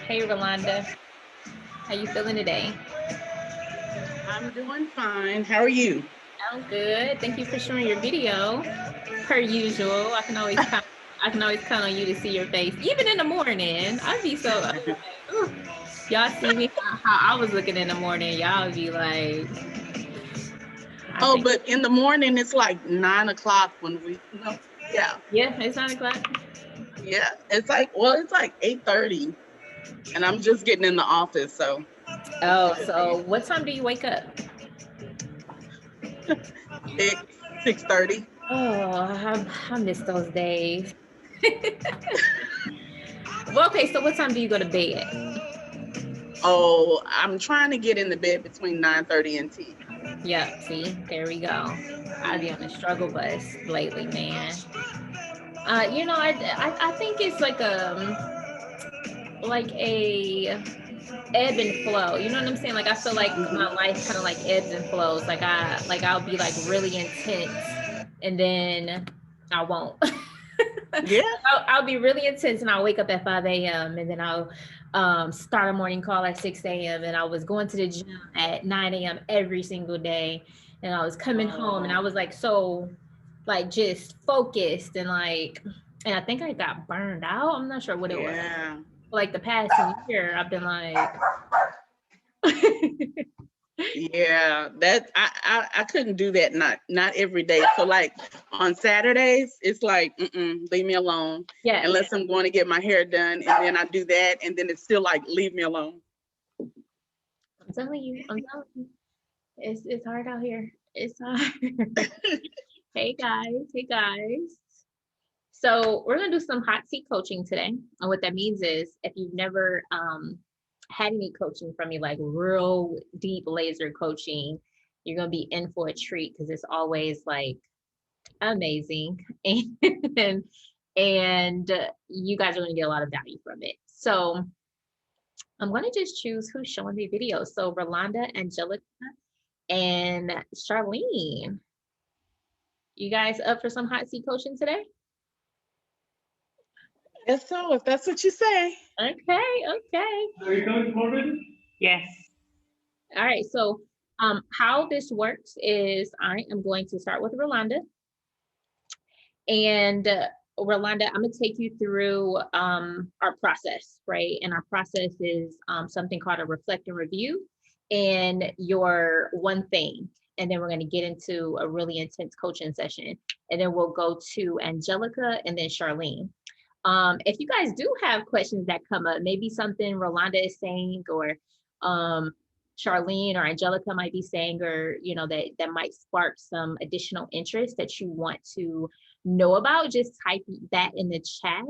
Hey, Rolanda. How you feeling today? I'm doing fine. How are you? I'm good. Thank you for sharing your video. Per usual, I can always count on you to see your face, even in the morning. I was like, ooh. Y'all see me how I was looking in the morning. Y'all would be like, I Oh, think, but in the morning it's like 9 o'clock when we no, yeah, yeah, it's 9 o'clock. yeah. It's like 8:30 and I'm just getting in the office, so Oh, so what time do you wake up? 6:30. Oh, I miss those days. Well, okay, so what time do you go to bed? Oh, I'm trying to get in the bed between 9:30 and 10. Yep, see, there we go. I be on the struggle bus lately, man. I think it's like a ebb and flow. You know what I'm saying? Like I feel like Hmm. my life kind of like ebbs and flows. I'll be like really intense, and then I won't. Yeah. I'll be really intense, and I'll wake up at 5 a.m. and then I'll start a morning call at 6 a.m. and I was going to the gym at 9 a.m. every single day, and I was coming home and I Oh, was like so like just focused and and I think I got burned out. I'm not sure what it was. yeah. Like the past year, I've been like, Yeah, that I couldn't do that. Not every day. So like on Saturdays, it's like leave me alone yeah, yeah. unless I'm going to get my hair done, and then I do that, and then it's still like leave me alone. I'm telling you, it's hard out here. It's hard. Hey guys. So we're gonna do some hot seat coaching today. And what that means is if you've never had any coaching from me, like real deep laser coaching, you're gonna be in for a treat because it's always like amazing and you guys are gonna get a lot of value from it. So I'm gonna just choose who's showing the video. So Rolanda, Angelica, and Charlene. You guys up for some hot seat coaching today? Yes, so if that's what you say. Okay, okay. Are you coming forward? Yes. All right. So, how this works is I am going to start with Rolanda, and Rolanda, I'm going to take you through our process, right? And our process is something called a reflect and review, and your one thing. And then we're going to get into a really intense coaching session, and then we'll go to Angelica and then Charlene. If you guys do have questions that come up, maybe something Rolanda is saying or um, Charlene or Angelica might be saying, or that might spark some additional interest that you want to know about, just type that in the chat.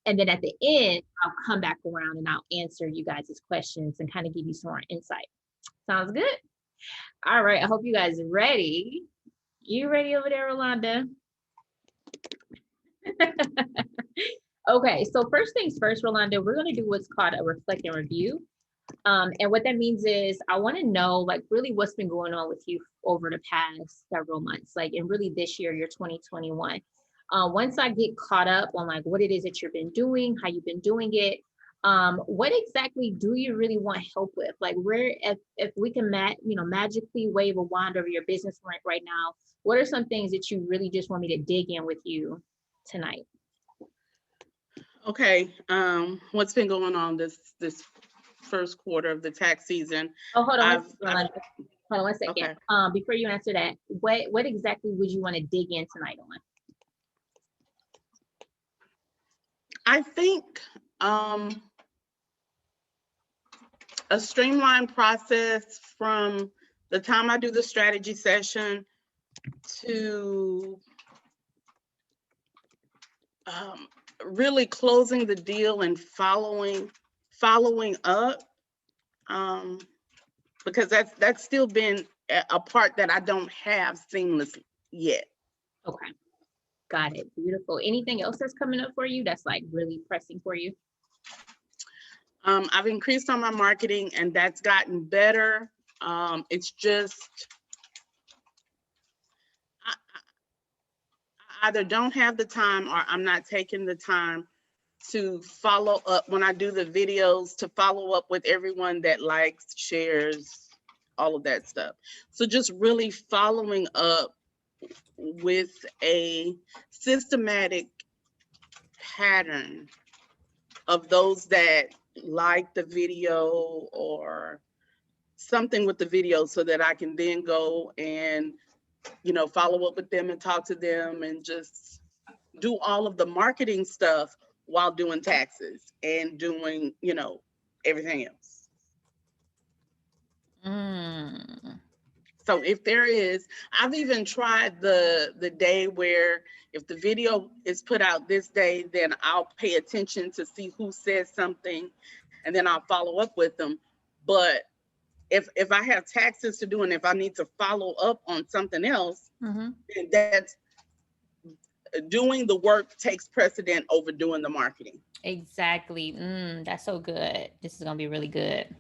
And then at the end, I'll come back around and I'll answer you guys' questions and kind of give you some more insight. Sounds good? All right. I hope you guys are ready. You ready over there, Rolanda? Okay, so first things first, Rolanda, we're going to do what's called a reflect and review. And what that means is I want to know like really what's been going on with you over the past several months, like and really this year, your 2021. Once I get caught up on like what it is that you've been doing, how you've been doing it, what exactly do you really want help with? Like where if we can magically wave a wand over your business right now, what are some things that you really just want me to dig in with you tonight? Okay. What's been going on this first quarter of the tax season? Oh, hold on, I've hold on one second. okay. Before you answer that, what exactly would you want to dig in tonight on? I think um a streamlined process from the time I do the strategy session to um, really closing the deal and following up, um, because that's still been a part that I don't have seamless yet. Okay, got it. Beautiful. Anything else that's coming up for you that's like really pressing for you? I've increased on my marketing and that's gotten better. It's just I either don't have the time or I'm not taking the time to follow up when I do the videos, to follow up with everyone that likes, shares, all of that stuff. So just really following up with a systematic pattern of those that like the video or something with the video, so that I can then go and, follow up with them and talk to them and just do all of the marketing stuff while doing taxes and doing, everything else. Mm. So if there is, I've even tried the day where if the video is put out this day, then I'll pay attention to see who says something, and then I'll follow up with them. But if I have taxes to do and if I need to follow up on something else, Mhm. then that's doing the work takes precedent over doing the marketing. Exactly. That's so good. This is gonna be really good.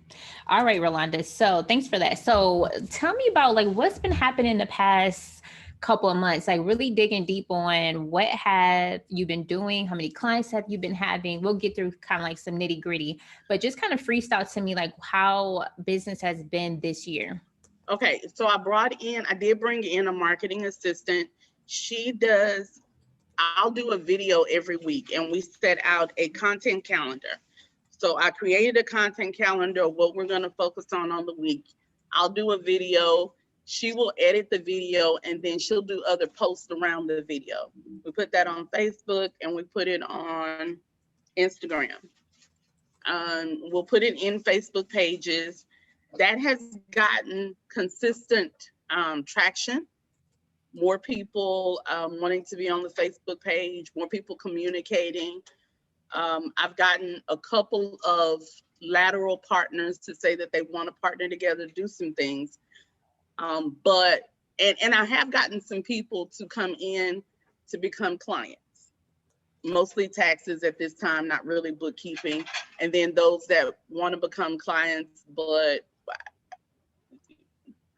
All right, Rolanda. So thanks for that. So tell me about like what's been happening in the past couple of months, like really digging deep on what have you been doing, how many clients have you been having. We'll get through kind of like some nitty gritty, but just kind of freestyle to me like how business has been this year. Okay, so I did bring in a marketing assistant. I'll do a video every week, and we set out a content calendar. So I created a content calendar of what we're going to focus on the week. I'll do a video. She will edit the video, and then she'll do other posts around the video. We put that on Facebook and we put it on Instagram. We'll put it in Facebook pages. That has gotten consistent traction. More people wanting to be on the Facebook page, more people communicating. I've gotten a couple of lateral partners to say that they want to partner together to do some things. But I have gotten some people to come in to become clients, mostly taxes at this time, not really bookkeeping. And then those that want to become clients, but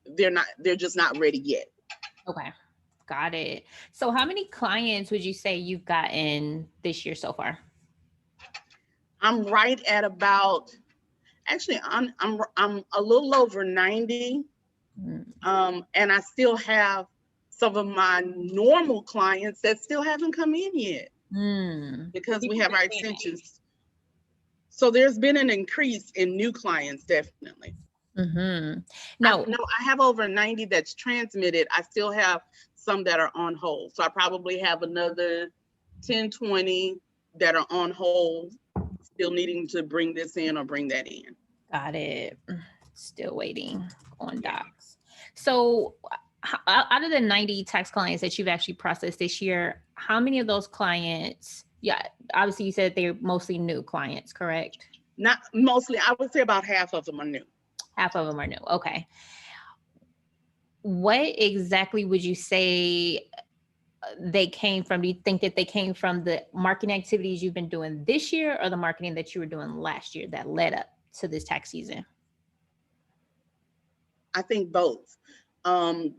they're just not ready yet. Okay. Got it. So how many clients would you say you've gotten this year so far? I'm right at about, actually, I'm a little over 90. And I still have some of my normal clients that still haven't come in yet because we have our extensions. So there's been an increase in new clients, definitely. Mm-hmm. No, I have over 90 that's transmitted. I still have some that are on hold. So I probably have another 10, 20 that are on hold, still needing to bring this in or bring that in. Got it. Still waiting on docs. So out of the 90 tax clients that you've actually processed this year, how many of those clients, obviously you said they're mostly new clients, correct? Not mostly, I would say about half of them are new. Half of them are new. Okay. What exactly would you say they came from? Do you think that they came from the marketing activities you've been doing this year or the marketing that you were doing last year that led up to this tax season? I think both. I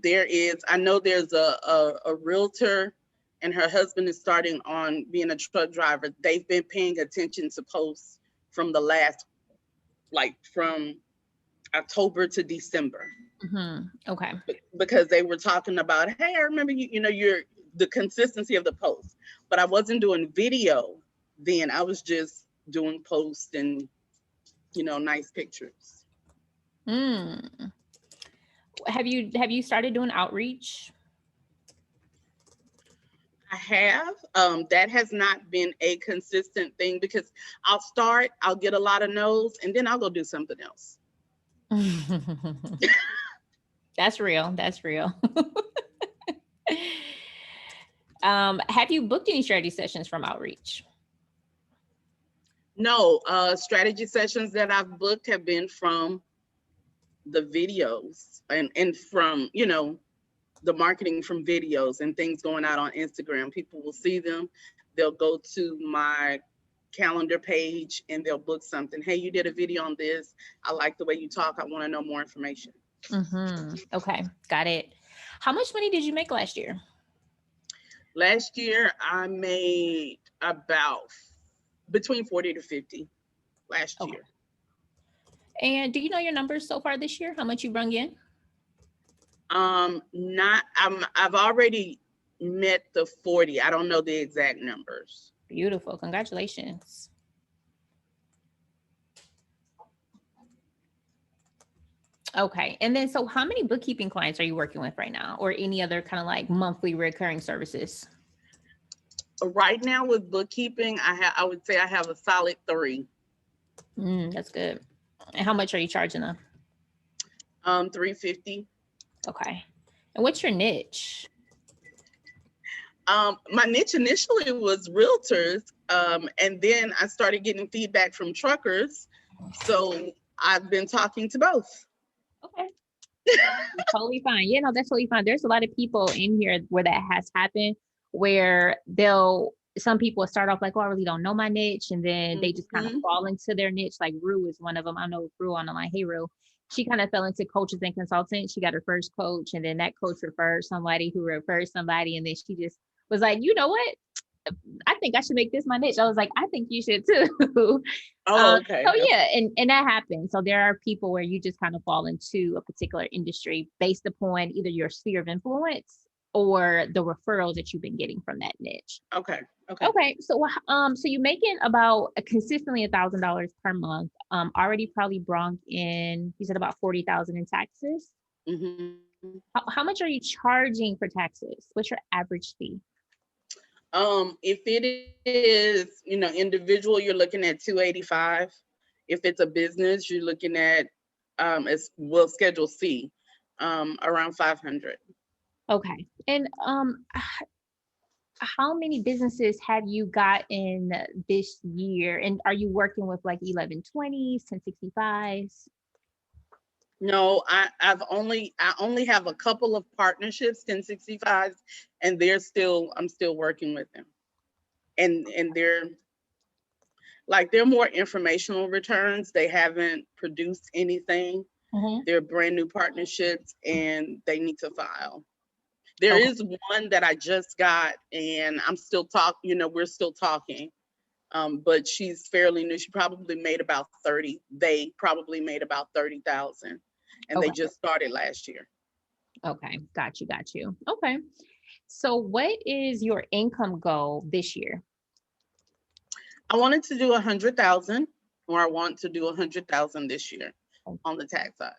know there's a realtor and her husband is starting on being a truck driver. They've been paying attention to posts from the last, like from October to December. Mm-hmm. Okay. Because they were talking about, hey, I remember you're the consistency of the post, but I wasn't doing video then. I was just doing posts and, nice pictures. Have you started doing outreach? I have. That has not been a consistent thing because I'll get a lot of no's, and then I'll go do something else. That's real. That's real. Have you booked any strategy sessions from outreach? No, strategy sessions that I've booked have been from the videos and from, the marketing from videos and things going out on Instagram. People will see them. They'll go to my calendar page and they'll book something. Hey, you did a video on this. I like the way you talk. I want to know more information. Mm-hmm. Okay, got it. How much money did you make last year? Last year, I made about between 40 to 50 last Okay. year. And do you know your numbers so far this year? How much you brung in? I've already met the 40. I don't know the exact numbers. Beautiful. Congratulations. Okay. And then, so how many bookkeeping clients are you working with right now, or any other kind of like monthly recurring services? Right now with bookkeeping, I would say I have a solid 3. That's good. And how much are you charging them? 350. Okay. And what's your niche? My niche initially was realtors, and then I started getting feedback from truckers. So I've been talking to both. Okay. Totally fine. Yeah, no, that's totally fine. There's a lot of people in here where that has happened, where some people start off like, oh, I really don't know my niche. And then they just kind of fall into their niche. Like Rue is one of them. I know Rue on the line. Hey, Rue. She kind of fell into coaches and consultants. She got her first coach, and then that coach referred somebody who referred somebody. And then she just was like, you know what? I think I should make this my niche. I was like, I think you should too. Oh, okay. So yeah, and that happens. So there are people where you just kind of fall into a particular industry based upon either your sphere of influence or the referrals that you've been getting from that niche. Okay. So you're making about consistently $1,000 per month. Already probably brought in, you said about 40,000 in taxes. Mm-hmm. How much are you charging for taxes? What's your average fee? If it is, individual, you're looking at 285. If it's a business, you're looking at, Schedule C, around 500. Okay. And how many businesses have you gotten this year? And are you working with like 1120s, 1065s? No, I only have a couple of partnerships, 1065s, and I'm still working with them. And they're more informational returns. They haven't produced anything. They're brand new partnerships and they need to file. There is one that I just got and I'm still we're still talking. But she's fairly new. She probably made about 30. They probably made about 30,000 and they just started last year. Okay, got you. Okay. So what is your income goal this year? I wanted to do 100,000, or I want to do 100,000 this year on the tax side.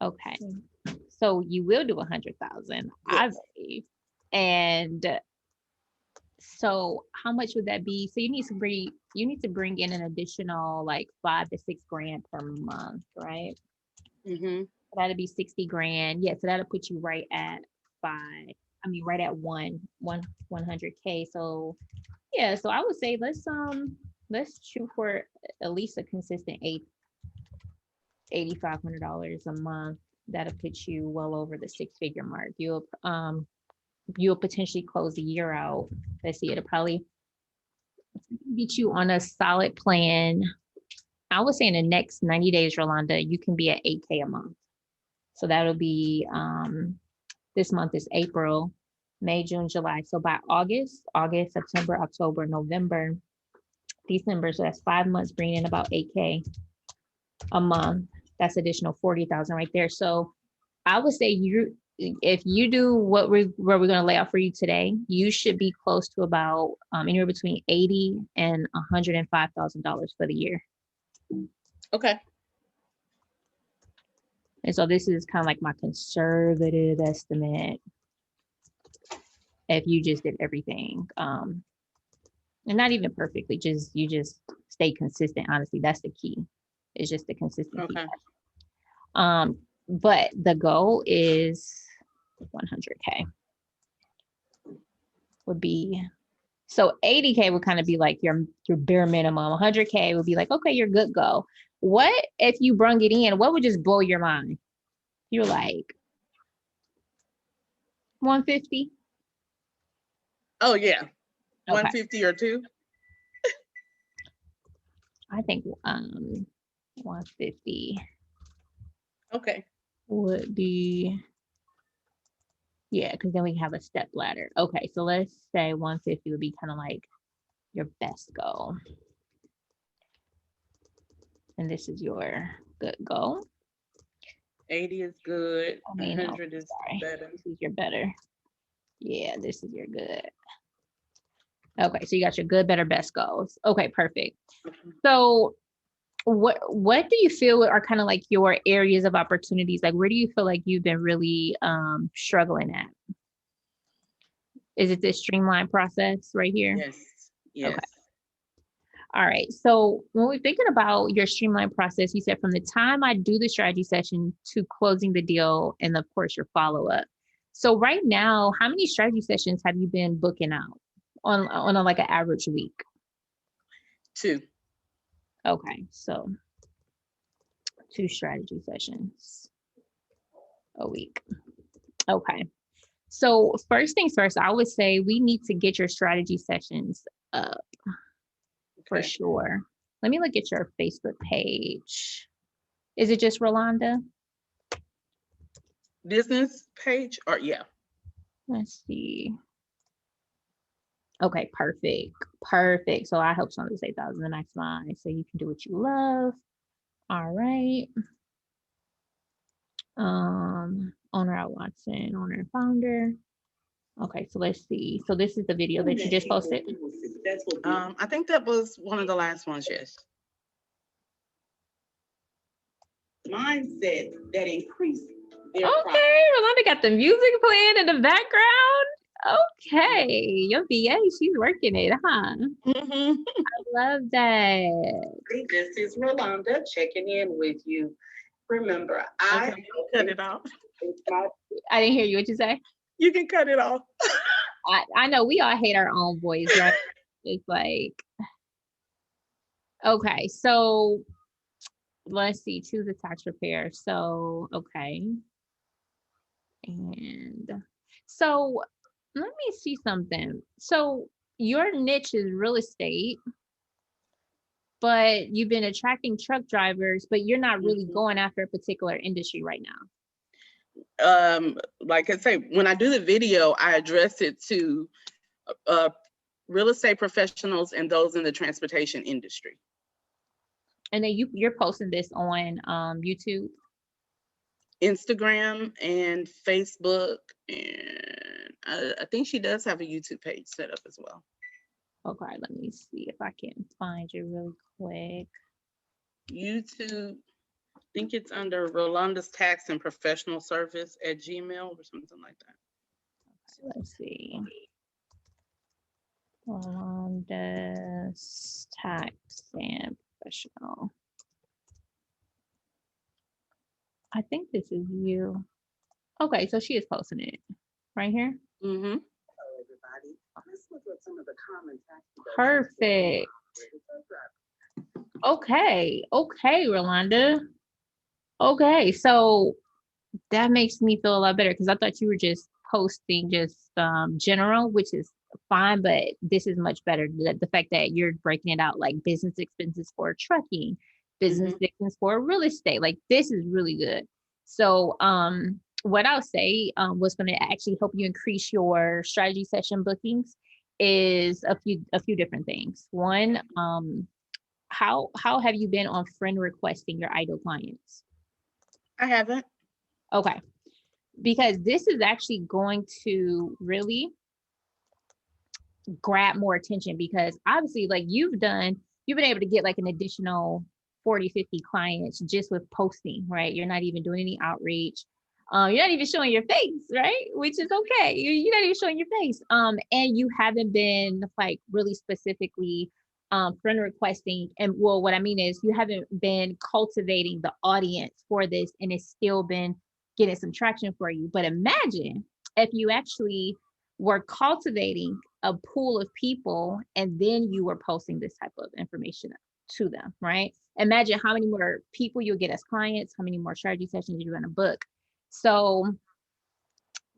Okay. So you will do 100,000, I believe. And so how much would that be? So you need to bring in an additional like 5 to 6 grand per month, right? Mm-hmm. That'd be 60 grand. Yeah, so that'll put you right at right at 100K. So yeah, so I would say let's shoot for at least a consistent $8,500 a month. That'll put you well over the 6-figure mark. You'll potentially close the year out. Let's see, it'll probably get you on a solid plan. I would say in the next 90 days, Rolanda, you can be at 8K a month. So that'll be this month is April, May, June, July. So by August, September, October, November, December. So that's 5 months, bringing in about 8K a month. That's additional 40,000 right there. So I would say if you do what we're going to lay out for you today, you should be close to about anywhere between $80,000 and $105,000 for the year. Okay. And so this is kind of like my conservative estimate. If you just did everything, and not even perfectly, you just stay consistent. Honestly, that's the key. It's just the consistency. Okay. But the goal is 100K would be, so 80K would kind of be like your bare minimum. 100K would be like, okay, you're good, go. What if you brung it in? What would just blow your mind? You're like 150. Oh yeah, 150 or 2. I think 150. Okay. Would be, yeah, because then we have a step ladder. Okay, so let's say 150 would be kind of like your best goal. And this is your good goal. 80 is good. I mean, no, 100 is sorry. better. This is your better. Yeah, this is your good. Okay, so you got your good, better, best goals. Okay, perfect. Mhm. So what do you feel are kind of like your areas of opportunities? Like where do you feel like you've been really struggling at? Is it this streamlined process right here? Yes, yes. All right. So when we're thinking about your streamlined process, you said from the time I do the strategy session to closing the deal, and of course your follow-up. So right now, how many strategy sessions have you been booking out on a, like an average week? 2. Okay, so 2 strategy sessions a week. Okay. So first things first, I would say we need to get your strategy sessions up for Okay. sure. Let me look at your Facebook page. Is it just Rolanda? Business page or yeah. Let's see. Okay, perfect. Perfect. So I hope somebody say 1,000 the maximize so you can do what you love. All right. Owner at Watson, owner and founder. Okay, so let's see. So this is the video that you just posted. I think that was one of the last ones, yes. Mindset that increase their profit. Okay, Rolanda got the music playing in the background. Okay, your VA, she's working it, huh? Mhm. I love that. This is Rolanda checking in with you. Remember, I Okay, cut it off. it's my I didn't hear you. What you say? You can cut it off. I know we all hate our own voice, right? It's like, okay, so let's see, choose a tax repair. So, okay. And so let me see something. So your niche is real estate, but you've been attracting truck drivers, but you're not really Mhm. going after a particular industry right now. Like I say, when I do the video, I address it to real estate professionals and those in the transportation industry. And then you're posting this on YouTube. Instagram and Facebook, and I think she does have a YouTube page set up as well. Okay, let me see if I can find you really quick. YouTube, I think it's under Rolanda's Tax and Professional Service at Gmail or something like that. Let's see. Rolanda's Tax and Professional. I think this is you. Okay, so she is posting it right here. Mm-hmm. Hello, everybody. Let's look at some of the common tax Perfect. Okay, Rolanda. Okay, so that makes me feel a lot better because I thought you were just posting just general, which is fine, but this is much better. The fact that you're breaking it out like business expenses for trucking, business expenses for real estate, like this is really good. So what I'll say was going to actually help you increase your strategy session bookings is a few different things. One, how have you been on friend requesting your ideal clients? I haven't. Okay, because this is actually going to really grab more attention because obviously like you've been able to get like an additional 40, 50 clients just with posting, right? You're not even doing any outreach. You're not even showing your face, right? Which is okay. You're not even showing your face. And you haven't been like really specifically friend requesting. And well, what I mean is you haven't been cultivating the audience for this and it's still been getting some traction for you. But imagine if you actually were cultivating a pool of people and then you were posting this type of information to them, right? Imagine how many more people you'll get as clients, how many more strategy sessions you're going to book. So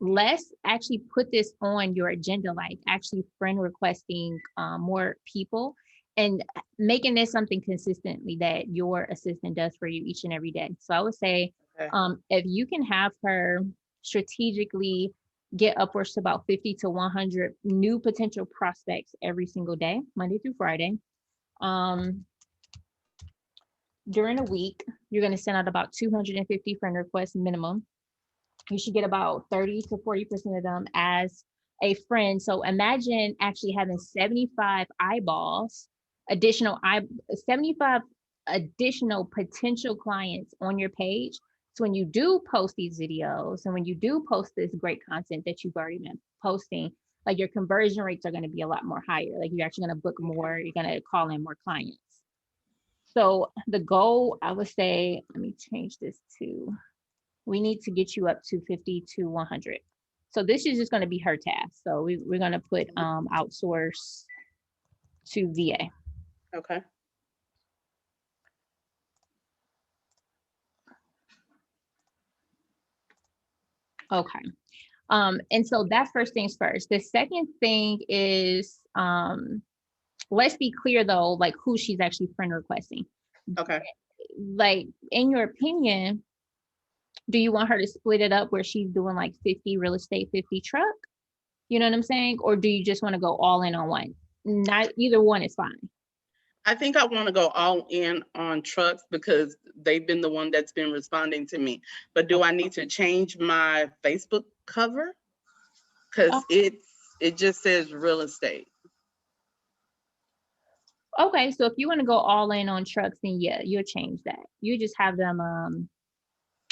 let's actually put this on your agenda, like actually friend requesting more people and making this something consistently that your assistant does for you each and every day. So I would say Okay. if you can have her strategically get upwards to about 50 to 100 new potential prospects every single day, Monday through Friday. during a week, you're going to send out about 250 friend requests minimum. You should get about 30 to 40% of them as a friend. So imagine actually having 75 eyeballs, 75 additional potential clients on your page. So when you do post these videos and when you do post this great content that you've already been posting, like your conversion rates are going to be a lot more higher. Like you're actually going to book more, you're going to call in more clients. So the goal, I would say, let me change this to, we need to get you up to 50 to 100. So this is just going to be her task. So we're going to put outsource to VA. Okay. Okay. And so that's first things first. The second thing is, let's be clear though, like who she's actually friend requesting. Okay. Like in your opinion, do you want her to split it up where she's doing like 50 real estate, 50 truck? You know what I'm saying? Or do you just want to go all in on one? Not either one is fine. I think I want to go all in on trucks because they've been the one that's been responding to me. But do I need to change my Facebook cover? Because it just says real estate. Okay, so if you want to go all in on trucks, then yeah, you'll change that. You just have them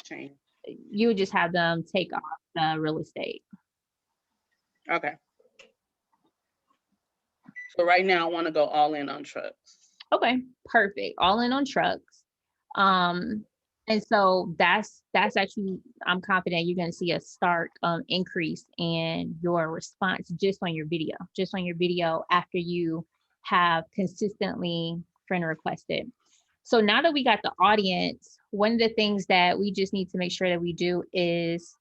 Change. you just have them take off the real estate. Okay. So right now I want to go all in on trucks. Okay, perfect. All in on trucks. And so that's actually, I'm confident you're going to see a stark increase in your response just on your video after you have consistently friend requested. So now that we got the audience, one of the things that we just need to make sure that we do is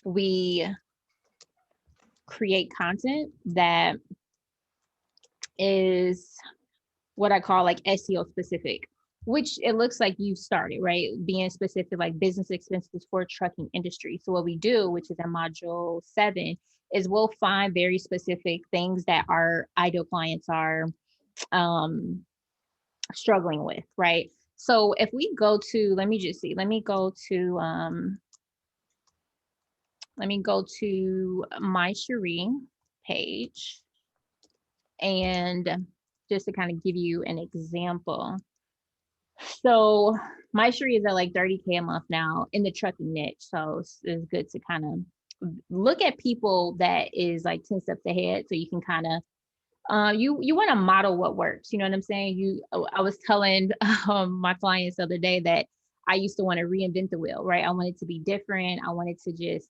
we create content that is what I call like SEO specific, which it looks like you started, right? Being specific, like business expenses for trucking industry. So what we do, which is in module 7, is we'll find very specific things that our ideal clients are struggling with, right? So if we go to, let me go to My Cherie page, and just to kind of give you an example. So My Cherie is at like 30K a month now in the trucking niche. So it's good to kind of look at people that is like 10 steps ahead, so you can kind of you want to model what works. You know what I'm saying? I was telling my clients the other day that I used to want to reinvent the wheel, right? I wanted to be different. I wanted to just,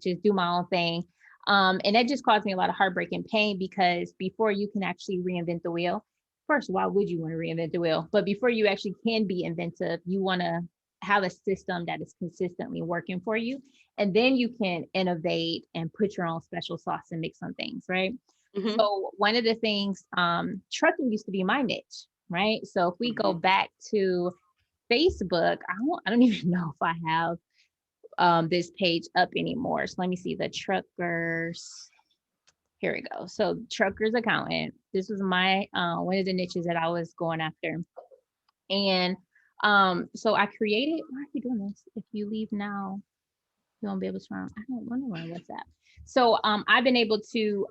just do my own thing. And that just caused me a lot of heartbreak and pain, because before you can actually reinvent the wheel, first, why would you want to reinvent the wheel? But before you actually can be inventive, you want to have a system that is consistently working for you. And then you can innovate and put your own special sauce and mix on things, right? Mm-hmm. So one of the things, trucking used to be my niche, right? So if we go back to Facebook, I don't even know if I have this page up anymore. So let me see, the truckers. Here we go. So truckers accountant. This was my one of the niches that I was going after. And so I created, why are you doing this? If you leave now, you won't be able to run. I don't want to run WhatsApp. So I've been able to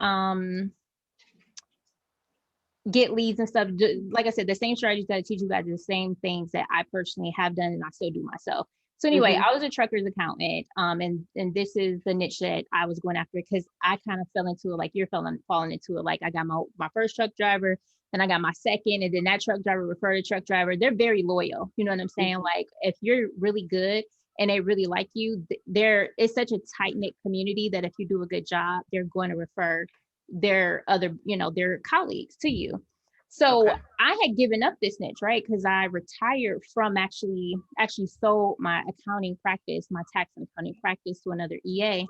get leads and stuff. Like I said, the same strategies that I teach you guys are the same things that I personally have done and I still do myself. So anyway, I was a trucker's accountant, and this is the niche that I was going after, because I kind of fell into it like you're falling into it. Like I got my first truck driver, then I got my second, and then that truck driver referred a truck driver. They're very loyal. You know what I'm saying? Like if you're really good and they really like you, it's such a tight-knit community that if you do a good job, they're going to refer their other, their colleagues to you. So I had given up this niche, right? Because I retired from actually sold my accounting practice, my tax and accounting practice, to another EA.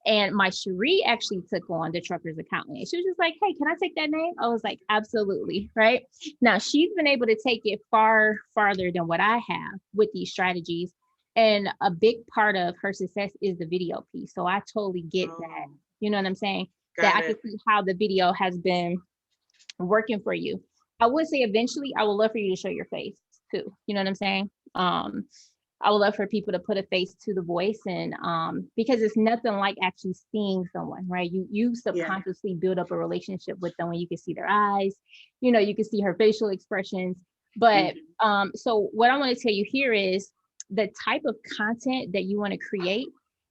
And My Cherie actually took on the trucker's accountant. She was just like, hey, can I take that name? I was like, absolutely, right? Now she's been able to take it farther than what I have with these strategies. And a big part of her success is the video piece. So I totally get that. You know what I'm saying? That I can see how the video has been working for you. I would say eventually I would love for you to show your face. too. You know what I'm saying? I would love for people to put a face to the voice, and because it's nothing like actually seeing someone, right? You subconsciously build up a relationship with them when you can see their eyes, you can see her facial expressions. But so what I want to tell you here is the type of content that you want to create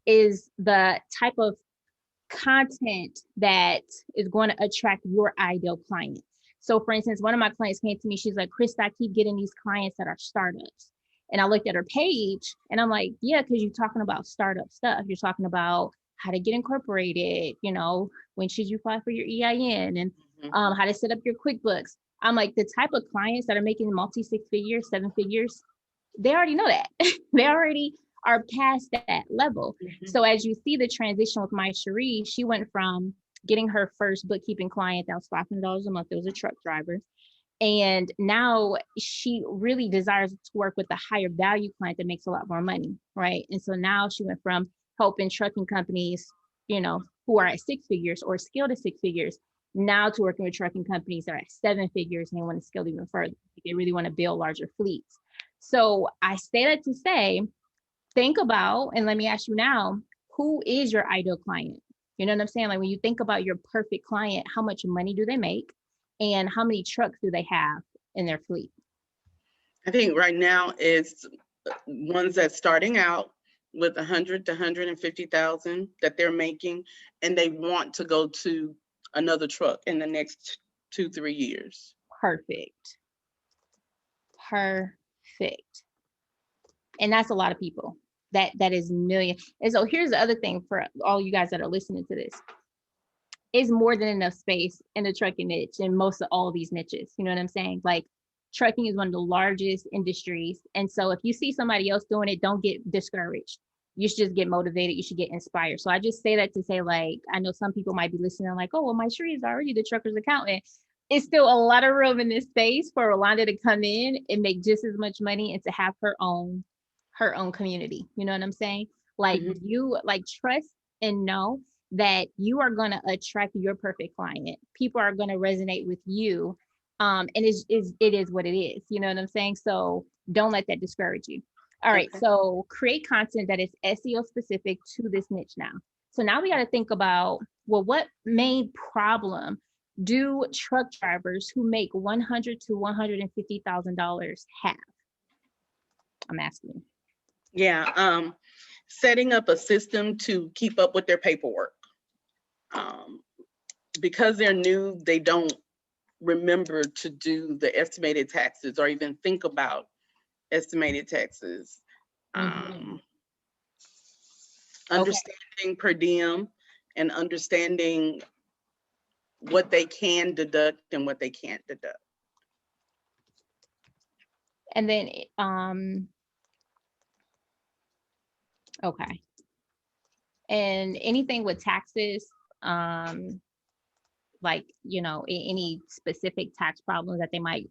is the type of content that is going to attract your ideal client. So for instance, one of my clients came to me, she's like, Krista, I keep getting these clients that are startups. And I looked at her page and I'm like, yeah, because you're talking about startup stuff. You're talking about how to get incorporated, when should you file for your EIN, and how to set up your QuickBooks. I'm like, the type of clients that are making multi-six figures, 7 figures, they already know that. They already are past that level. So as you see the transition with my Cherie, she went from getting her first bookkeeping client that was $500 a month. It was a truck driver. And now she really desires to work with a higher value client that makes a lot more money, right? And so now she went from helping trucking companies, who are at 6 figures or scale to 6 figures, now to working with trucking companies that are at 7 figures and they want to scale even further. They really want to build larger fleets. So I say that to say, think about, and let me ask you now, who is your ideal client? You know what I'm saying? Like when you think about your perfect client, how much money do they make? And how many trucks do they have in their fleet? I think right now it's ones that's starting out with 100 to 150,000 that they're making, and they want to go to another truck in the next 2-3 years. Perfect. And that's a lot of people. That is million. And so here's the other thing for all you guys that are listening to this. Is more than enough space in the trucking niche and most of all of these niches. You know what I'm saying? Like trucking is one of the largest industries. And so if you see somebody else doing it, don't get discouraged. You should just get motivated. You should get inspired. So I just say that to say, like, I know some people might be listening like, oh, well, my Cherie is already the trucker's accountant. It's still a lot of room in this space for Rolanda to come in and make just as much money and to have her own community. You know what I'm saying? Like you trust and know that you are going to attract your perfect client. People are going to resonate with you. And it is what it is. You know what I'm saying? So don't let that discourage you. All right. So create content that is SEO specific to this niche now. So now we got to think about, well, what main problem do truck drivers who make $100,000 to $150,000 have? I'm asking. Yeah. Setting up a system to keep up with their paperwork. Because they're new, they don't remember to do the estimated taxes or even think about estimated taxes. Understanding per diem and understanding what they can deduct and what they can't deduct. And then, okay. And anything with taxes, like, any specific tax problems that they might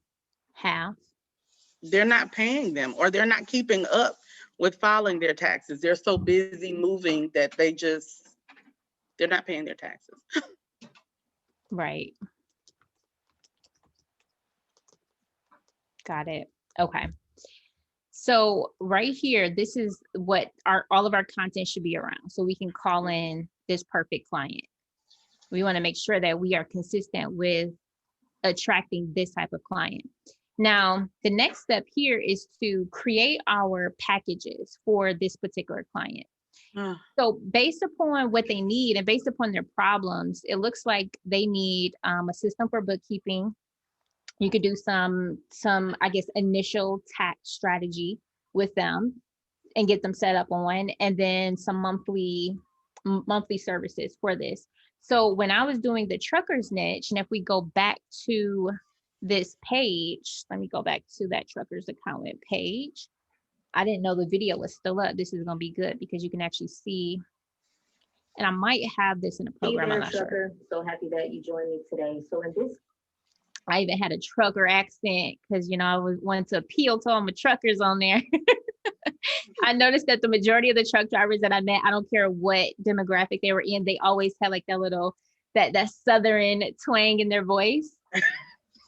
have? They're not paying them, or they're not keeping up with filing their taxes. They're so busy moving that they're not paying their taxes. Right. Got it. Okay. So right here, this is what all of our content should be around. So we can call in this perfect client. We want to make sure that we are consistent with attracting this type of client. Now, the next step here is to create our packages for this particular client. So based upon what they need and based upon their problems, it looks like they need a system for bookkeeping. You could do some, I guess, initial tax strategy with them and get them set up on one, and then some monthly services for this. So when I was doing the truckers niche, and if we go back to this page, let me go back to that truckers accountant page. I didn't know the video was still up. This is going to be good because you can actually see, and I might have this in a program. I'm not sure. So happy that you joined me today. So in this, I even had a trucker accent because, I wanted to appeal to all my truckers on there. I noticed that the majority of the truck drivers that I met, I don't care what demographic they were in, they always had like that little, that southern twang in their voice.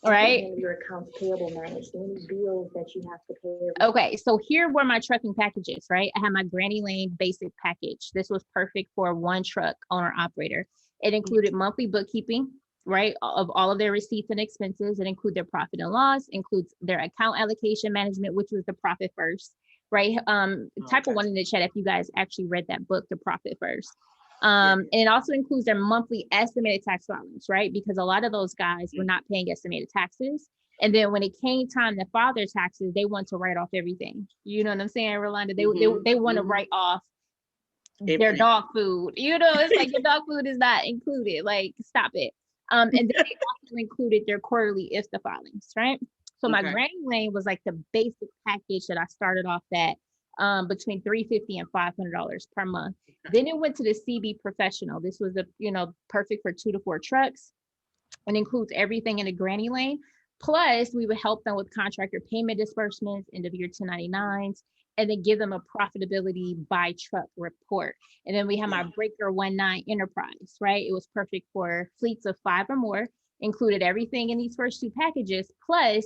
right? Handle your accounts payable managed, any bills that you have to pay. Okay, so here were my trucking packages, right? I had my Granny Lane basic package. This was perfect for one truck owner operator. It included monthly bookkeeping, right, of all of their receipts and expenses. It includes their profit and loss, includes their account allocation management, which was the Profit First, right? Type of one in the chat if you guys actually read that book, The Profit First. And it also includes their monthly estimated tax filings, right? Because a lot of those guys were not paying estimated taxes. And then when it came time to file their taxes, they want to write off everything. You know what I'm saying, Rolanda? They want to write off their dog food. You know, it's like your dog food is not included. Like, stop it. And then they also included their quarterly IFTA filings, right? So my Granny Lane was like the basic package that I started off at between $350 and $500 per month. Then it went to the CB Professional. This was perfect for 2 to 4 trucks. It includes everything in the Granny Lane. Plus, we would help them with contractor payment disbursements, end of year 1099s, and then give them a profitability by truck report. And then we have my Breaker 19 Enterprise, right? It was perfect for fleets of 5 or more, included everything in these first 2 packages. Plus,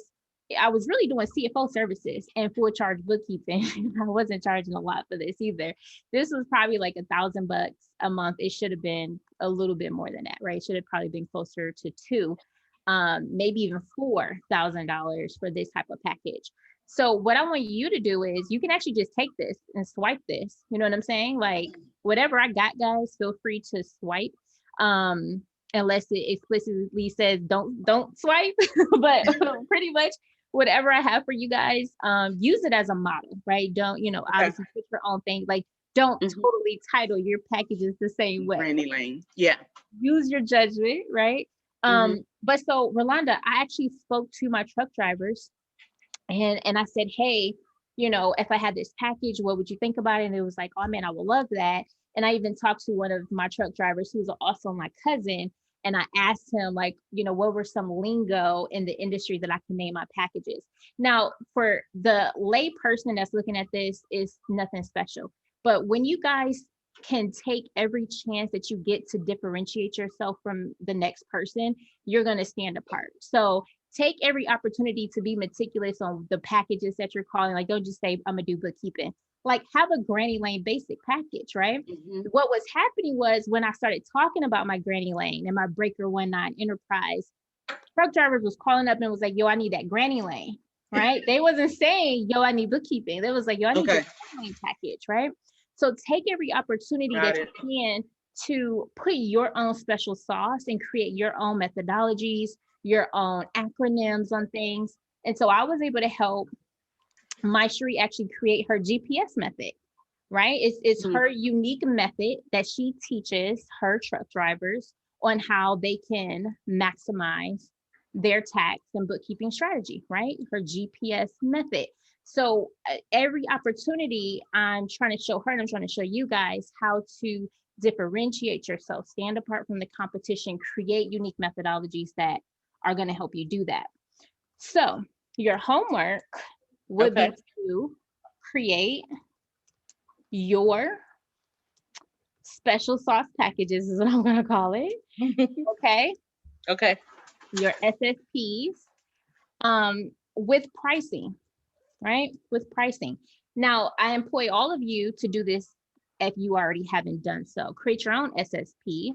I was really doing CFO services and full charge bookkeeping. I wasn't charging a lot for this either. This was probably like $1,000 a month. It should have been a little bit more than that, right? It should have probably been closer to 2, maybe even $4,000 for this type of package. So what I want you to do is you can actually just take this and swipe this. You know what I'm saying? Like, whatever I got, guys, feel free to swipe. Unless it explicitly says don't swipe, but pretty much whatever I have for you guys, use it as a model, right? Don't, obviously put your own thing. Like, don't totally title your packages the same way. Granny Lane. Yeah. Use your judgment, right? But so Rolanda, I actually spoke to my truck drivers and I said, hey, if I had this package, what would you think about it? And it was like, oh man, I would love that. And I even talked to one of my truck drivers who's also my cousin. And I asked him, like, what were some lingo in the industry that I can name my packages? Now, for the lay person that's looking at this, is nothing special. But when you guys can take every chance that you get to differentiate yourself from the next person, you're going to stand apart. So take every opportunity to be meticulous on the packages that you're calling. Like, don't just say, I'm going to do bookkeeping. Like, have a Granny Lane basic package, right? What was happening was when I started talking about my Granny Lane and my Breaker 19 Enterprise, truck drivers was calling up and was like, yo, I need that Granny Lane, right? They wasn't saying, yo, I need bookkeeping. They was like, yo, I need the Granny Lane package, right? So take every opportunity that you can to put your own special sauce and create your own methodologies, your own acronyms on things. And so I was able to help Maishri actually create her GPS method, right? It's her unique method that she teaches her truck drivers on how they can maximize their tax and bookkeeping strategy, right? Her GPS method. So every opportunity I'm trying to show her, and I'm trying to show you guys how to differentiate yourself, stand apart from the competition, create unique methodologies that are going to help you do that. So your homework would be to create your special sauce packages, is what I'm going to call it. Okay. Your SSPs with pricing, right? With pricing. Now, I employ all of you to do this if you already haven't done so. Create your own SSP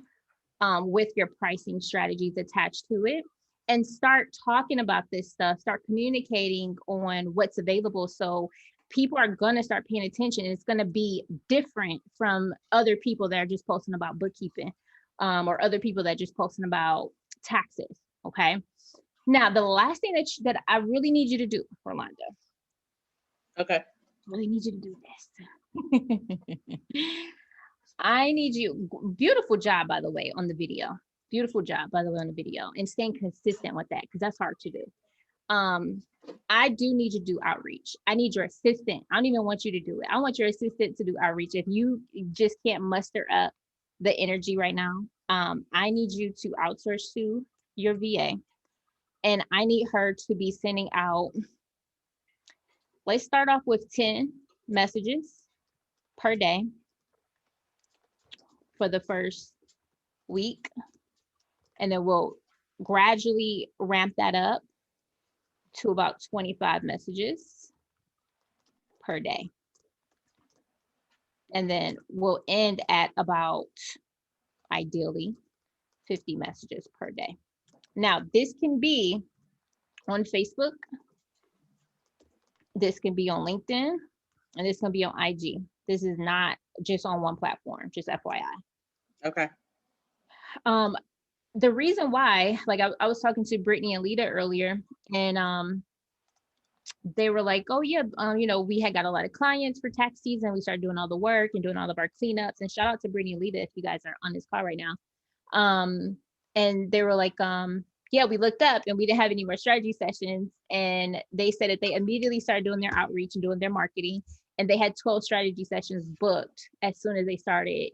with your pricing strategies attached to it. And start talking about this stuff, start communicating on what's available. So people are going to start paying attention. It's going to be different from other people that are just posting about bookkeeping or other people that are just posting about taxes. Okay. Now, the last thing that I really need you to do, Rolanda. Okay. I really need you to do this. I need you, beautiful job, by the way, on the video. Beautiful job, by the way, on the video, and staying consistent with that, because that's hard to do. I do need you to do outreach. I need your assistant. I don't even want you to do it. I want your assistant to do outreach. If you just can't muster up the energy right now, I need you to outsource to your VA, and I need her to be sending out, let's start off with 10 messages per day for the first week. And then we'll gradually ramp that up to about 25 messages per day. And then we'll end at about, ideally, 50 messages per day. Now, this can be on Facebook, this can be on LinkedIn, and this can be on IG. This is not just on one platform, just FYI. Okay. The reason why, like I was talking to Brittany and Lita earlier, and they were like, oh yeah, you know, we had got a lot of clients for tax season. We started doing all the work and doing all of our cleanups. And shout out to Brittany and Lita if you guys are on this call right now. And they were like, yeah, we looked up and we didn't have any more strategy sessions. And they said that they immediately started doing their outreach and doing their marketing. And they had 12 strategy sessions booked as soon as they started,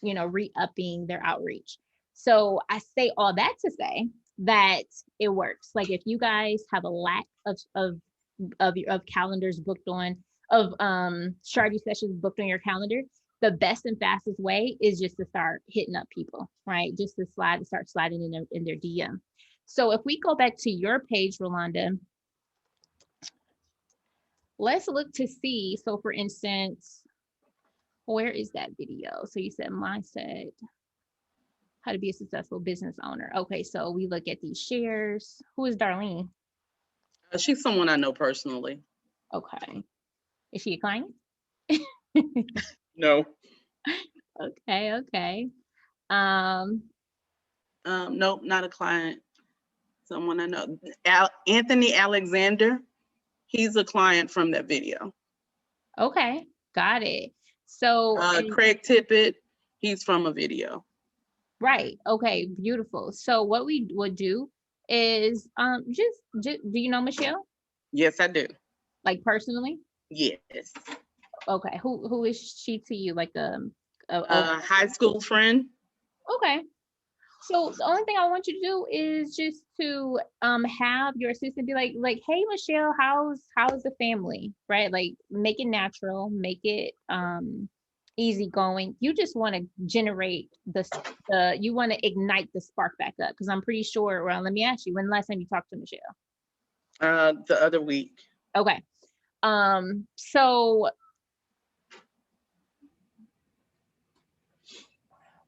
you know, re-upping their outreach. So I say all that to say that it works. Like if you guys have a lack of calendars booked on, of strategy sessions booked on your calendar, the best and fastest way is just to start hitting up people, right? Just to start sliding in their DM. So if we go back to your page, Rolanda, let's look to see. So for instance, where is that video? So you said mindset, how to be a successful business owner. Okay, so we look at these shares. Who is Darlene? She's someone I know personally. Okay. Is she a client? No. Okay. Nope, not a client. Someone I know. Anthony Alexander, he's a client from that video. Okay, got it. So Craig Tippett, he's from a video. right. Okay, beautiful. So what we would do is just do you know Michelle? Yes, I do. Like personally? Yes. Okay. Who is she to you? Like A high school friend. okay. So the only thing I want you to do is just to have your assistant be like, hey Michelle, how's the family? Right? Like make it natural, make it easygoing. You just want to generate you want to ignite the spark back up, because I'm pretty sure, well, let me ask you, when the last time you talked to Michelle? The other week. Okay. So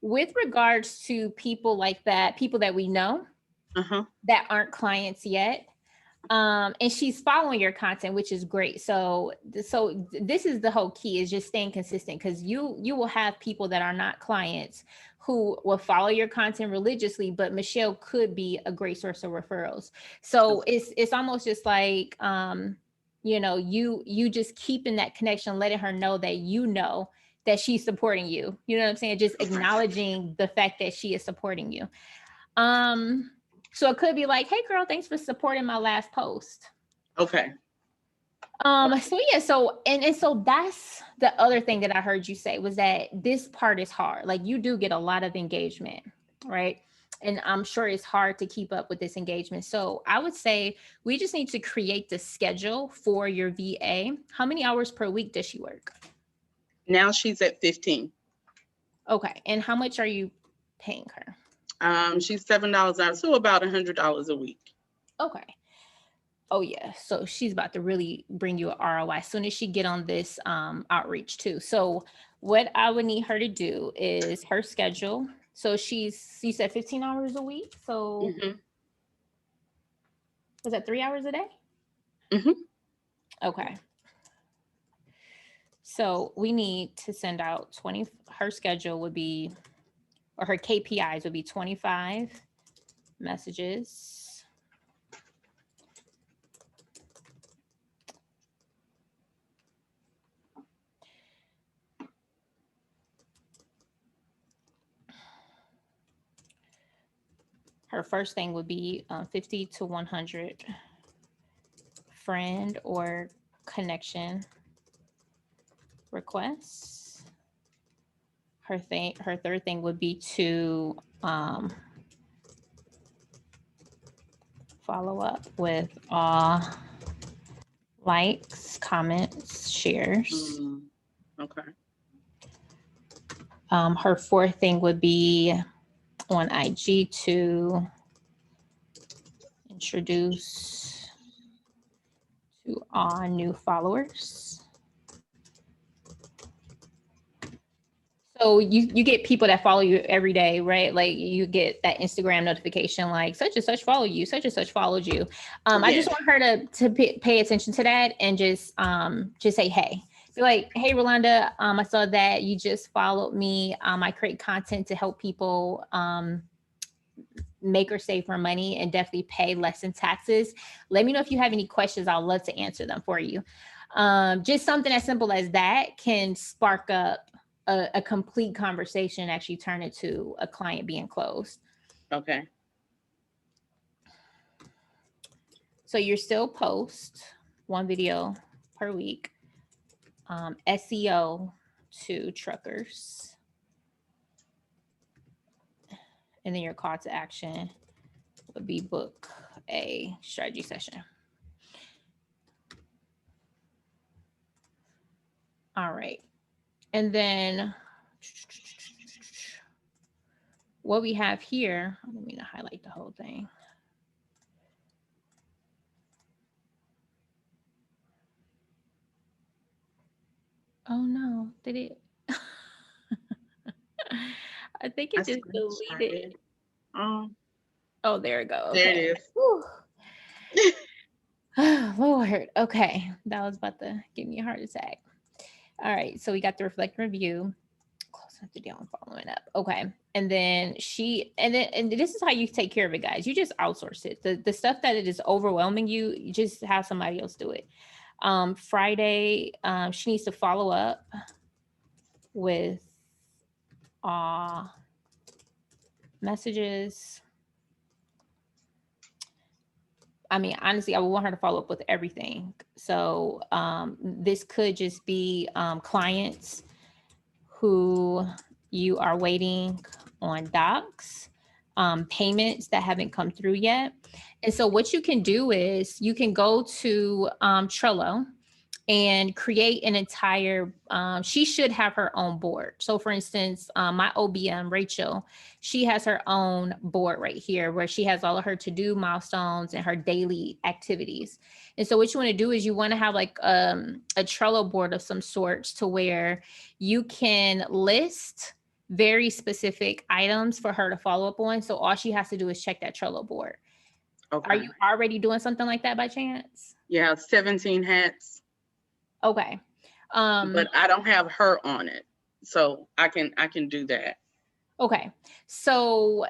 with regards to people like that, people that we know that aren't clients yet, and she's following your content, which is great. So this is the whole key, is just staying consistent, because you will have people that are not clients who will follow your content religiously, but Michelle could be a great source of referrals. So it's almost just like, you know, you just keeping that connection, letting her know that you know that she's supporting you. You know what I'm saying? Just acknowledging the fact that she is supporting you. So it could be like, hey girl, thanks for supporting my last post. Okay. So yeah, so that's the other thing that I heard you say, was that this part is hard. Like you do get a lot of engagement, right? And I'm sure it's hard to keep up with this engagement. So I would say we just need to create the schedule for your VA. How many hours per week does she work? Now she's at 15. Okay. And how much are you paying her? She's $7 an hour, so about $100 a week. Okay. Oh yeah. So she's about to really bring you an ROI as soon as she get on this outreach too. So what I would need her to do is her schedule. So you said 15 hours a week. So was that 3 hours a day? Okay. So we need to send out her schedule would be, or her KPIs would be 25 messages. Her first thing would be 50 to 100 friend or connection requests. Her third thing would be to follow up with all likes, comments, shares. Okay. Her fourth thing would be on IG to introduce to all new followers. So you get people that follow you every day, right? Like you get that Instagram notification, like such and such follow you, such and such followed you. I just Yes. want her to pay attention to that and just say hey. Be like, hey Rolanda, I saw that you just followed me. I create content to help people make or save more money and definitely pay less in taxes. Let me know if you have any questions. I'll love to answer them for you. Just something as simple as that can spark up a complete conversation, actually turn it to a client being closed. Okay. So you're still post one video per week. SEO to truckers. And then your call to action would be book a strategy session. All right. And then what we have here, I don't mean to highlight the whole thing. Oh no, did it? I think it just deleted. Oh, there it goes. There Okay. it is. Lord. Okay. That was about to give me a heart attack. All right. So we got the reflect and review. Close enough to deal and following up. Okay. And then and this is how you take care of it, guys. You just outsource it. The stuff that it is overwhelming you, you just have somebody else do it. Friday, she needs to follow up with messages. I mean, honestly, I would want her to follow up with everything. So this could just be clients who you are waiting on docs, payments that haven't come through yet. And so what you can do is you can go to Trello and create an entire, she should have her own board. So for instance, my OBM, Rachel, she has her own board right here where she has all of her to-do milestones and her daily activities. And so what you want to do is you want to have like a Trello board of some sorts to where you can list very specific items for her to follow up on. So all she has to do is check that Trello board. Okay. Are you already doing something like that by chance? Yeah, 17 hats. Okay. But I don't have her on it. So I can do that. Okay. So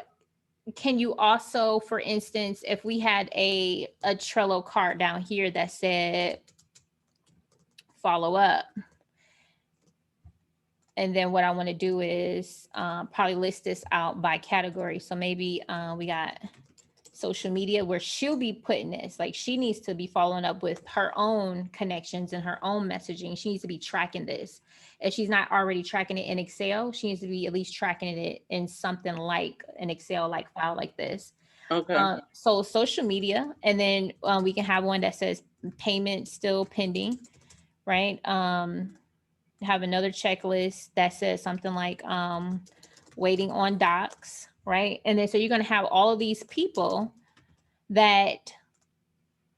can you also, for instance, if we had a Trello card down here that said follow up, and then what I want to do is probably list this out by category. So maybe we got social media where she'll be putting this, like she needs to be following up with her own connections and her own messaging. She needs to be tracking this. If she's not already tracking it in Excel, she needs to be at least tracking it in something like an Excel like file like this. Okay. So social media, and then we can have one that says payment still pending, right? Have another checklist that says something like waiting on docs, right? And then so you're going to have all of these people that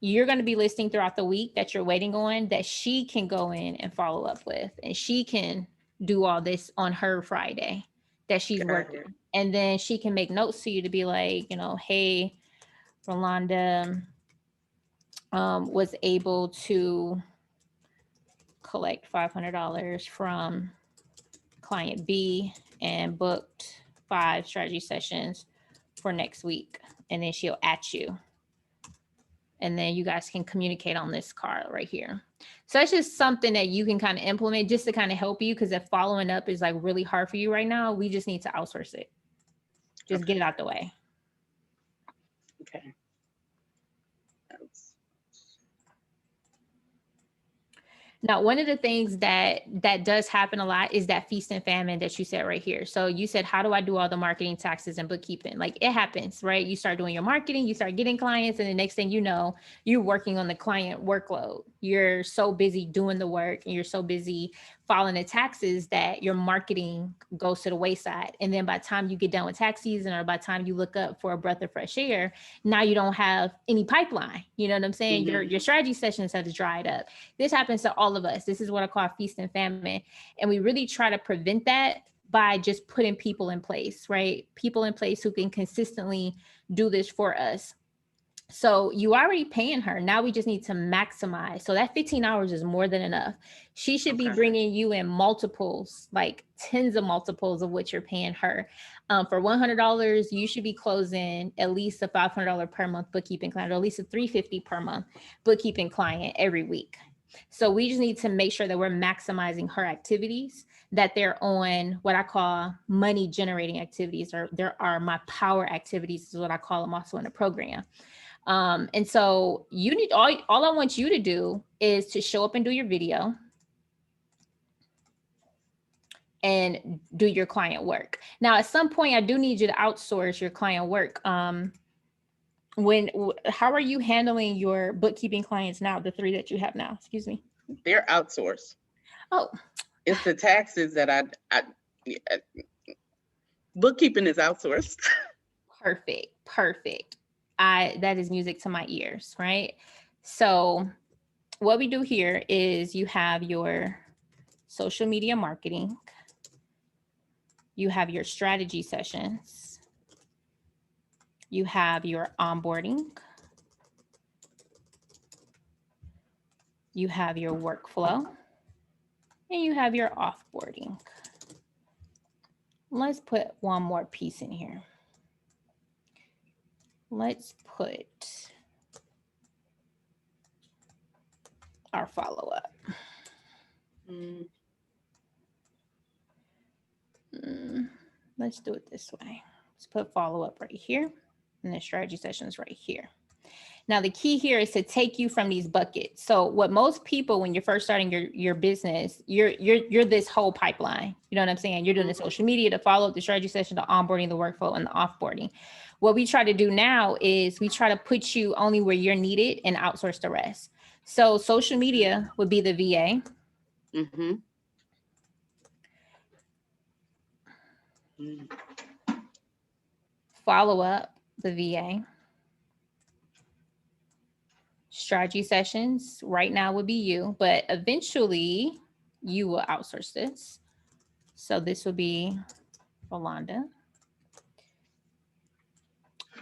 you're going to be listing throughout the week that you're waiting on, that she can go in and follow up with, and she can do all this on her Friday that she's Got working. it. And then she can make notes to you to be like, you know, hey, Rolanda was able to collect $500 from client B and booked 5 strategy sessions for next week. And then she'll at you. And then you guys can communicate on this card right here. So that's just something that you can kind of implement just to kind of help you, because if following up is like really hard for you right now, we just need to outsource it. Just get it out the way. Okay. Now, one of the things that does happen a lot is that feast and famine that you said right here. So you said, how do I do all the marketing, taxes, and bookkeeping? Like it happens, right? You start doing your marketing, you start getting clients, and the next thing you know, you're working on the client workload. You're so busy doing the work and you're so busy filing the taxes that your marketing goes to the wayside. And then by the time you get done with tax season or by the time you look up for a breath of fresh air, now you don't have any pipeline. You know what I'm saying? Your strategy sessions have dried up. This happens to all of us. This is what I call feast and famine. And we really try to prevent that by just putting people in place, right? People in place who can consistently do this for us. So you already paying her. Now we just need to maximize. So that 15 hours is more than enough. She should be bringing you in multiples, like tens of multiples of what you're paying her. For $100, you should be closing at least a $500 per month bookkeeping client, or at least a $350 per month bookkeeping client every week. So we just need to make sure that we're maximizing her activities, that they're on what I call money generating activities, or there are my power activities is what I call them also in the program. And so you need all I want you to do is to show up and do your video and do your client work. Now, at some point, I do need you to outsource your client work. How are you handling your bookkeeping clients now? The 3 that you have now, excuse me. They're outsourced. Oh, It's the taxes that bookkeeping is outsourced. perfect. That is music to my ears, right? So what we do here is you have your social media marketing, you have your strategy sessions, you have your onboarding, you have your workflow, and you have your offboarding. Let's put one more piece in here. Let's put our follow-up. Let's do it this way. Let's put follow-up right here and the strategy sessions right here. Now, the key here is to take you from these buckets. So what most people, when you're first starting your business, you're this whole pipeline. You know what I'm saying? You're doing the social media, the follow-up, the strategy session, the onboarding, the workflow, and the offboarding. What we try to do now is we try to put you only where you're needed and outsource the rest. So social media would be the VA. Follow-up, the VA. Strategy sessions right now would be you, but eventually you will outsource this. So this would be Rolanda.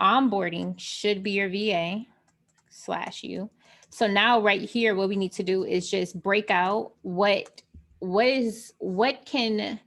Onboarding should be your VA / you. So now right here, what we need to do is just break out what can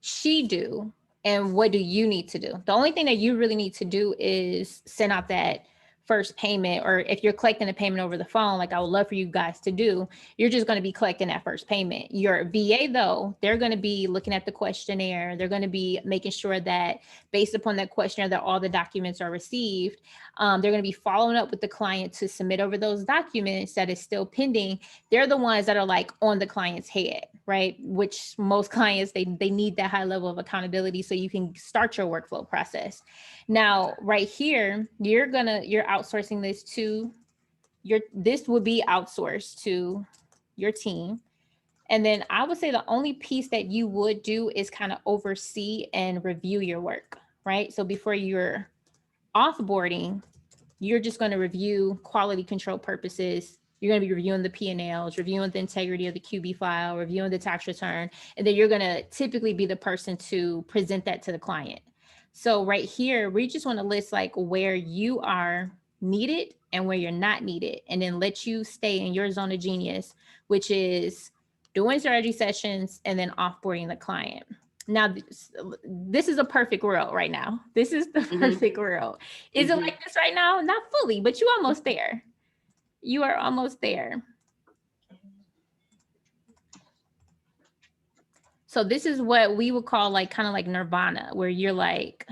she do and what do you need to do? The only thing that you really need to do is send out that first payment, or if you're collecting a payment over the phone, like I would love for you guys to do, you're just going to be collecting that first payment. Your VA though, they're going to be looking at the questionnaire. They're going to be making sure that based upon that questionnaire that all the documents are received. They're going to be following up with the client to submit over those documents that is still pending. They're the ones that are like on the client's head, right? Which most clients, they need that high level of accountability so you can start your workflow process. Now, right here, you're outsourcing this to this would be outsourced to your team. And then I would say the only piece that you would do is kind of oversee and review your work, right? So before you're offboarding, you're just going to review quality control purposes. You're going to be reviewing the P&Ls, reviewing the integrity of the QB file, reviewing the tax return, and then you're going to typically be the person to present that to the client. So right here, we just want to list like where you are needed and where you're not needed, and then let you stay in your zone of genius, which is doing strategy sessions and then offboarding the client. Now, this is a perfect world right now. This is the perfect world. Is it like this right now? Not fully, but you're almost there. You are almost there. So this is what we would call like kind of like nirvana, where you're like,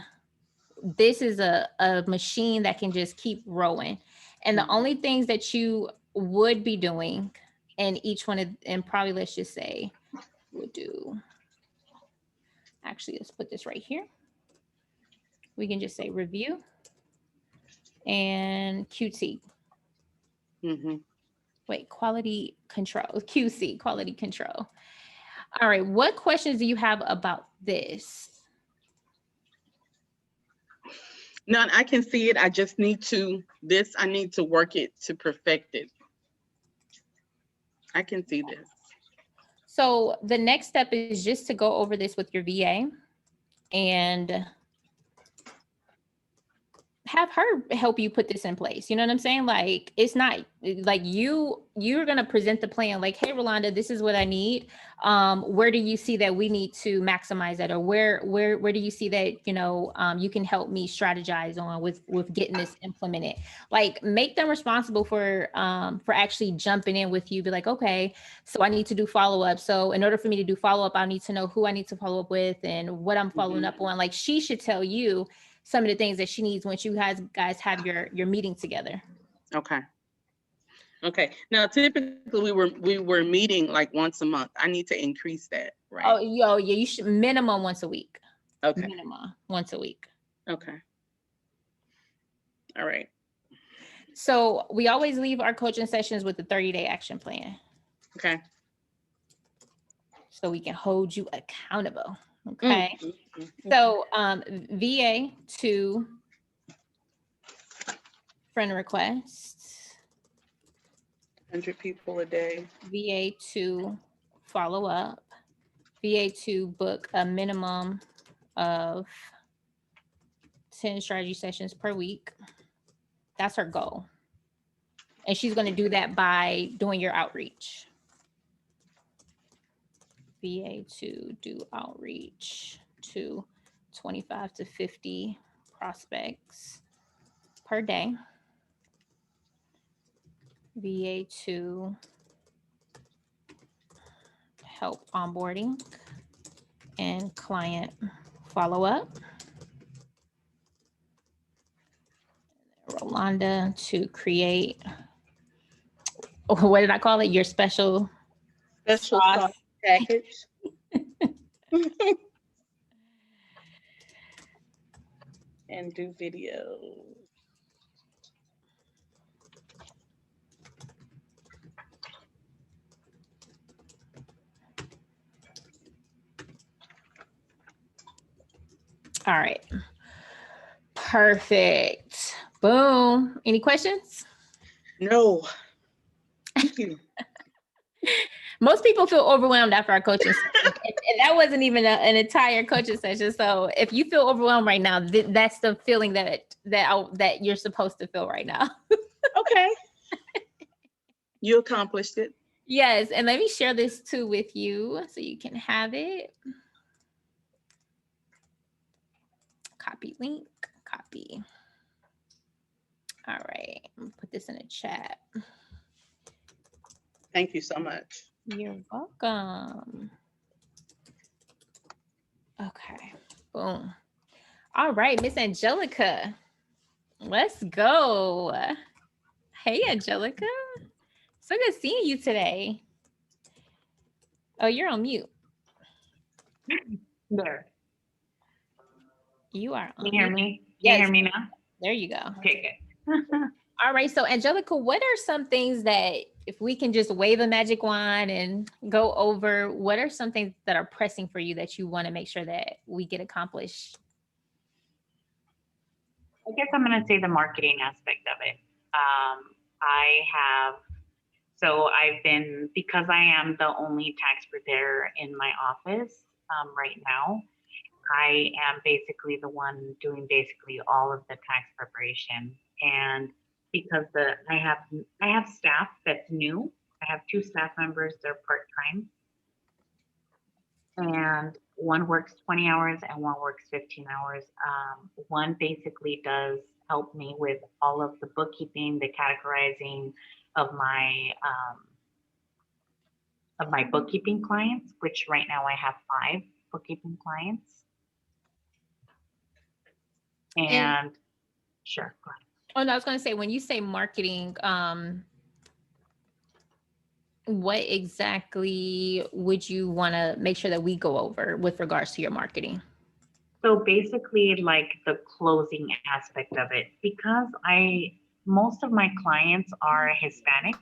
this is a machine that can just keep rolling. And the only things that you would be doing And each one of, and probably let's just say, we'll do, actually, let's put this right here. We can just say review and QT. Mm-hmm. Wait, quality control, QC, quality control. All right, what questions do you have about this? None, I can see it. I just need to, I need to work it to perfect it. I can see this. So the next step is just to go over this with your VA and have her help you put this in place. You know what I'm saying? Like, it's not like you're going to present the plan like, hey, Rolanda, this is what I need. Where do you see that we need to maximize that? Or where do you see that, you can help me strategize on with getting this implemented? Like, make them responsible for actually jumping in with you. Be like, okay, so I need to do follow-up. So in order for me to do follow-up, I need to know who I need to follow up with and what I'm following up on. Like, she should tell you some of the things that she needs once you guys have your meeting together. Okay. Okay. Now, typically we were meeting like once a month. I need to increase that, right? Oh, yeah, you should minimum once a week. Okay. Minimum once a week. Okay. All right. So we always leave our coaching sessions with the 30-day action plan. Okay. So we can hold you accountable. Okay. Mm-hmm. So VA to friend requests, 100 people a day. VA to follow up, VA to book a minimum of 10 strategy sessions per week. That's her goal. And she's going to do that by doing your outreach. VA to do outreach to 25 to 50 prospects per day. VA to help onboarding and client follow-up. Rolanda to create, what did I call it? Your special Sauce package. And do video. All right. Perfect. Boom. Any questions? No. Thank you. Most people feel overwhelmed after our coaching session. And that wasn't even an entire coaching session. So if you feel overwhelmed right now, that's the feeling that you're supposed to feel right now. Okay. You accomplished it. Yes. And let me share this too with you so you can have it. Copy link, copy. All right. I'm gonna put this in a chat. Thank you so much. You're welcome. Okay, boom. All right, Miss Angelica, let's go. Hey, Angelica. So good seeing you today. Oh, you're on mute. There. You are on Can you hear mute. me? Can Yes. you hear me now? There you go. Okay, good. All right, so Angelica, what are some things that, if we can just wave a magic wand and go over, what are some things that are pressing for you that you want to make sure that we get accomplished? I guess I'm going to say the marketing aspect of it. Because I am the only tax preparer in my office right now, I am basically the one doing basically all of the tax preparation. And because I have staff that's new. I have 2 staff members, they're part-time. And one works 20 hours and one works 15 hours. One basically does help me with all of the bookkeeping, the categorizing of my bookkeeping clients, which right now I have 5 bookkeeping clients. And sure, go ahead. Oh, no, I was going to say, when you say marketing, what exactly would you want to make sure that we go over with regards to your marketing? So basically like the closing aspect of it, because most of my clients are Hispanic.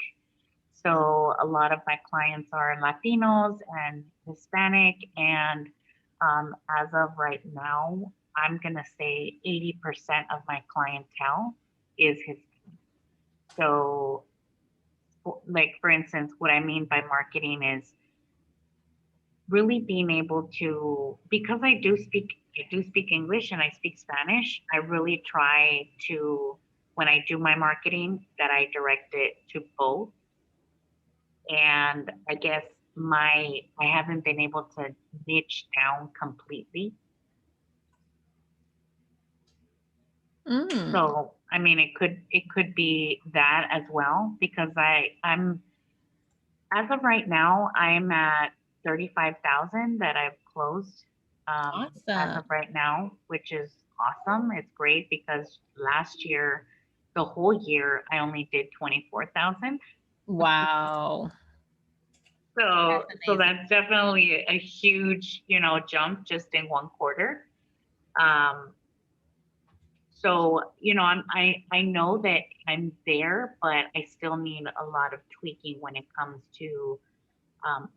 So a lot of my clients are Latinos and Hispanic. And as of right now, I'm going to say 80% of my clientele is Hispanic. So like, for instance, what I mean by marketing is really being able to, because I do speak English and I speak Spanish, I really try to, when I do my marketing, that I direct it to both. And I guess I haven't been able to niche down completely. Mm, So, I mean, it could be that as well, because I'm, as of right now, I'm at 35,000 that I've closed as awesome. of right now, which is awesome. It's great because last year, the whole year, I only did 24,000. Wow. So, That's so amazing. that's definitely a huge, jump just in one quarter. Um, so, I know that I'm there, but I still need a lot of tweaking when it comes to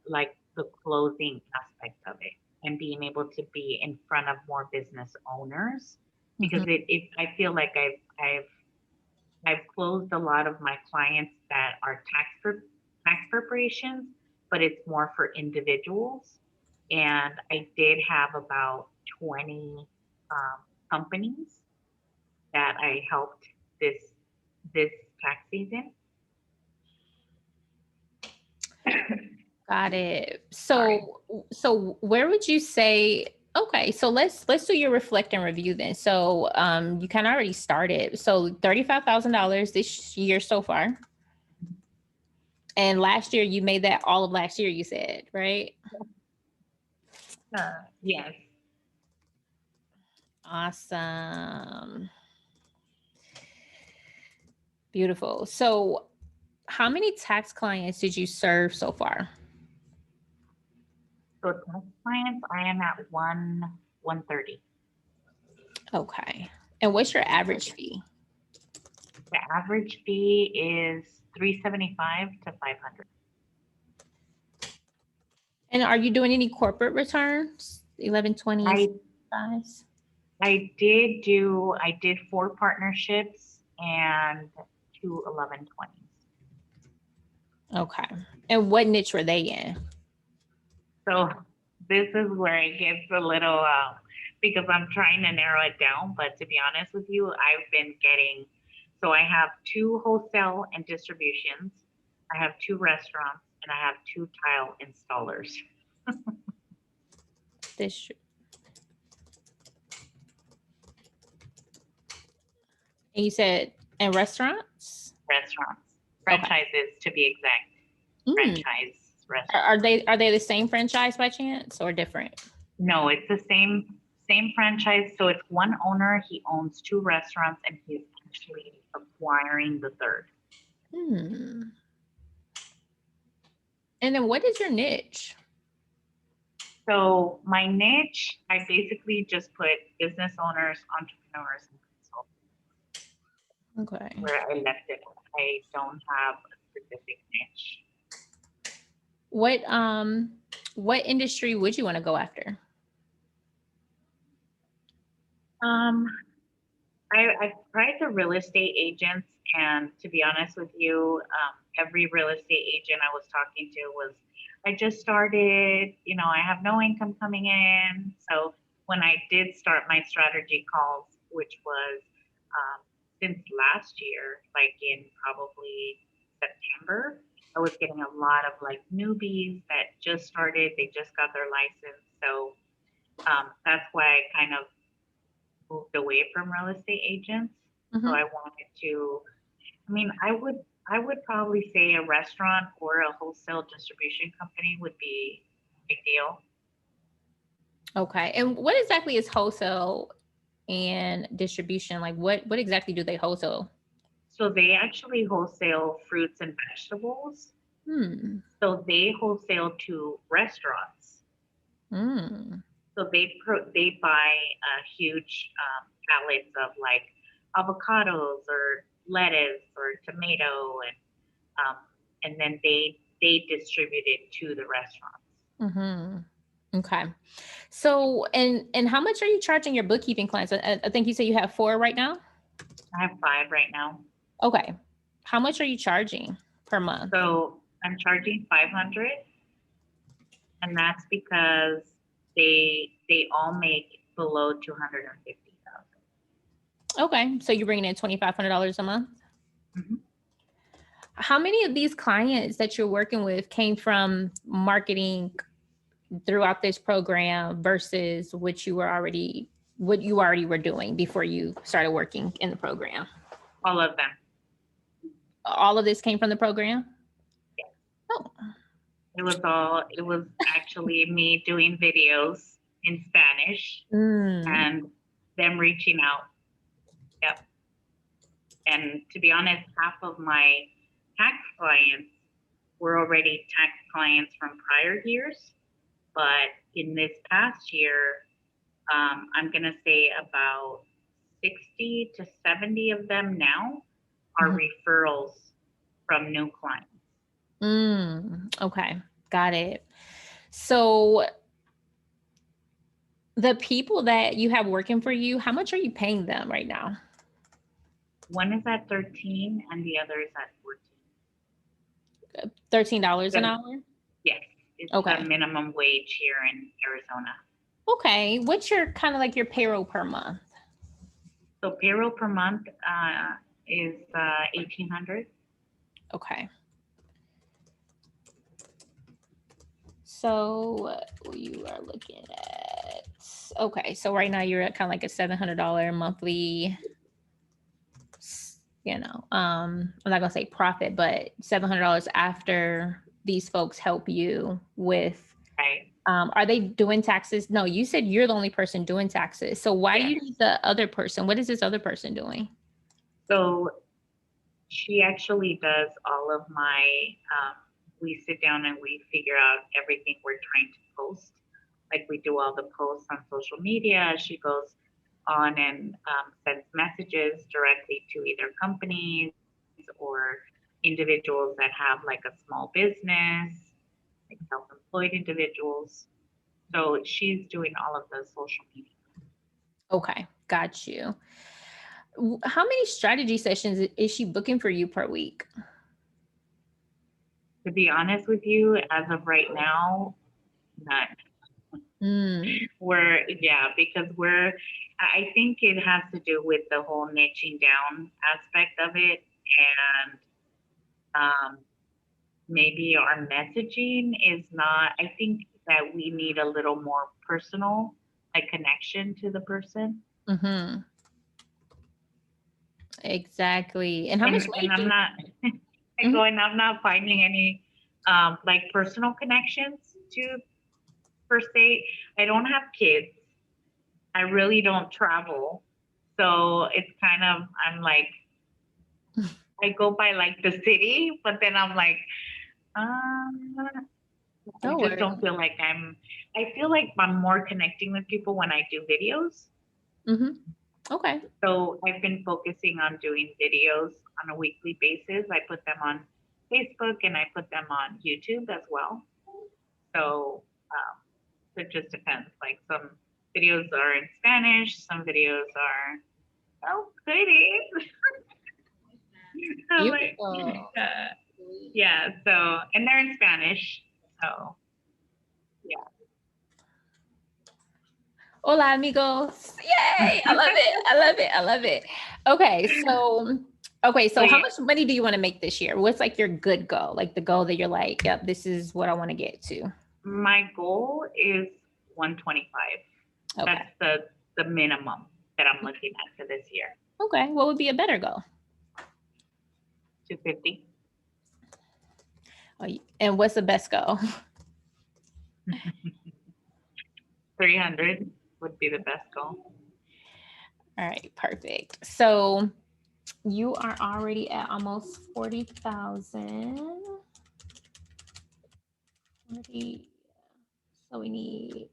like the closing aspect of it and being able to be in front of more business owners, because Mhm. I feel like I've closed a lot of my clients that are tax preparations, but it's more for individuals. And I did have about 20 um, companies that I helped this tax season. Got it. Sorry. So where would you say, okay, so let's do your reflect and review then. So you kind of already started. So $35,000 this year so far. And last year you made that all of last year, you said, right? Yes. Awesome. Beautiful. So how many tax clients did you serve so far? So tax clients, I am at 130. Okay. And what's your average fee? The average fee is 375 to 500. And are you doing any corporate returns? 1120s, I guys? I did 4 partnerships and 2 1120s. Okay. And what niche were they in? So this is where it gets a little because I'm trying to narrow it down. But to be honest with you, I've been getting, so I have 2 wholesale and distributions, I have 2 restaurants, and I have 2 tile installers. This, and you said in restaurants? Restaurants, Okay. franchises to be exact, Mm. franchise Are restaurants. they the same franchise by chance or different? No, it's the same franchise. So it's one owner. He owns 2 restaurants, and he's actually acquiring the third. Hmm. And then what is your niche? So my niche, I basically just put business owners, entrepreneurs, and consultants Okay. where I left it. I don't have a specific niche. What industry would you want to go after? Um, I've tried the real estate agents, and to be honest with you, every real estate agent I was talking to was, I just started, I have no income coming in. So when I did start my strategy calls, which was since last year, like in probably September, I was getting a lot of like newbies that just started, they just got their license. So that's why I kind of moved away from real estate agents. So Mhm. I wanted to, I would probably say a restaurant or a wholesale distribution company would be ideal. Okay. And what exactly is wholesale and distribution? Like what exactly do they wholesale? So they actually wholesale fruits and vegetables. Hmm. So they wholesale to restaurants. Mm. So they buy huge pallets of like avocados or lettuce or tomato, and then they distribute it to the restaurants. Mm-hmm. Okay. So, and how much are you charging your bookkeeping clients? I think you said you have 4 right now. I have 5 right now. Okay. How much are you charging per month? So I'm charging 500, and that's because they all make below 250,000. Okay. So you're bringing in $2,500 a month. Mhm. How many of these clients that you're working with came from marketing throughout this program versus what you already were doing before you started working in the program? All of them. All of this came from the program? Yes. Oh, It was actually me doing videos in Spanish mm, and them reaching out. Yep. And to be honest, half of my tax clients were already tax clients from prior years. But in this past year, I'm going to say about 60 to 70 of them now are Mhm. referrals from new clients. Okay, got it. So the people that you have working for you, how much are you paying them right now? One is at 13 and the other is at 14. $13 an The- hour? Yes, it's Okay. the minimum wage here in Arizona. Okay. What's your kind of like your payroll per month? So payroll per month is 1,800. Okay. So you are looking at, okay. So right now you're at kind of like a $700 monthly, I'm not gonna say profit, but $700 after these folks help you with, Right. are they doing taxes? No, you said you're the only person doing taxes. So why do you Yes. need the other person? What is this other person doing? So she actually does all of my, we sit down and we figure out everything we're trying to post. Like we do all the posts on social media. She goes on and sends messages directly to either companies or individuals that have like a small business, like self-employed individuals. So she's doing all of the social media. Okay, got you. How many strategy sessions is she booking for you per week? To be honest with you, as of right now, none. Mm, Because I think it has to do with the whole niching down aspect of it. And maybe our messaging is not, I think that we need a little more personal, like connection to the person. mm-hmm. Exactly. And how much And I'm not, Mhm. I'm not finding any like personal connections to per se. I don't have kids. I really don't travel. So it's kind of, I'm like, I go by like the city, but then I'm like, I No just worries. don't feel like I feel like I'm more connecting with people when I do videos. Mm-hmm. Okay. So I've been focusing on doing videos on a weekly basis. I put them on Facebook and I put them on YouTube as well. So it just depends. Like some videos are in Spanish, some videos are, oh, goodies. Like, Beautiful. yeah, so, and they're in Spanish. So, yeah. Hola, amigos. Yay. I love it. I love it. I love it. So how yeah. much money do you want to make this year? What's like your good goal? Like the goal that you're like, yep, this is what I want to get to. My goal is 125. Okay. That's the minimum that I'm looking at for this year. Okay. What would be a better goal? 250. And what's the best goal? 300 would be the best goal. All right. Perfect. So you are already at almost 40,000. 30. So we need,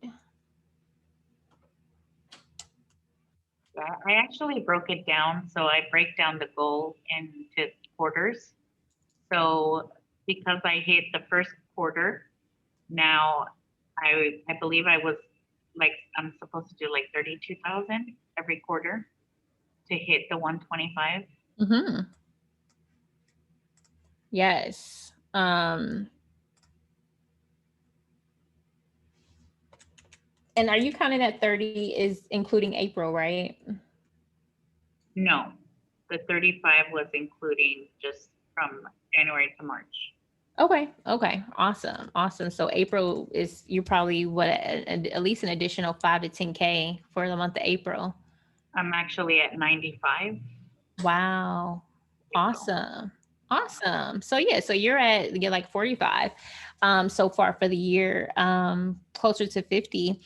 Yeah, I actually broke it down. So I break down the goal into quarters. So because I hit the first quarter, now I believe I was like, I'm supposed to do like 32,000 every quarter to hit the 125. mm-hmm. Yes. And are you counting that 30 is including April, right? No, the 35 was including just from January to March. Okay. Okay. Awesome. Awesome. So April is, you probably what, at least an additional 5 to 10K for the month of April. I'm actually at 95. Wow. April. Awesome. Awesome. So yeah, so you're like 45 so far for the year, closer to 50.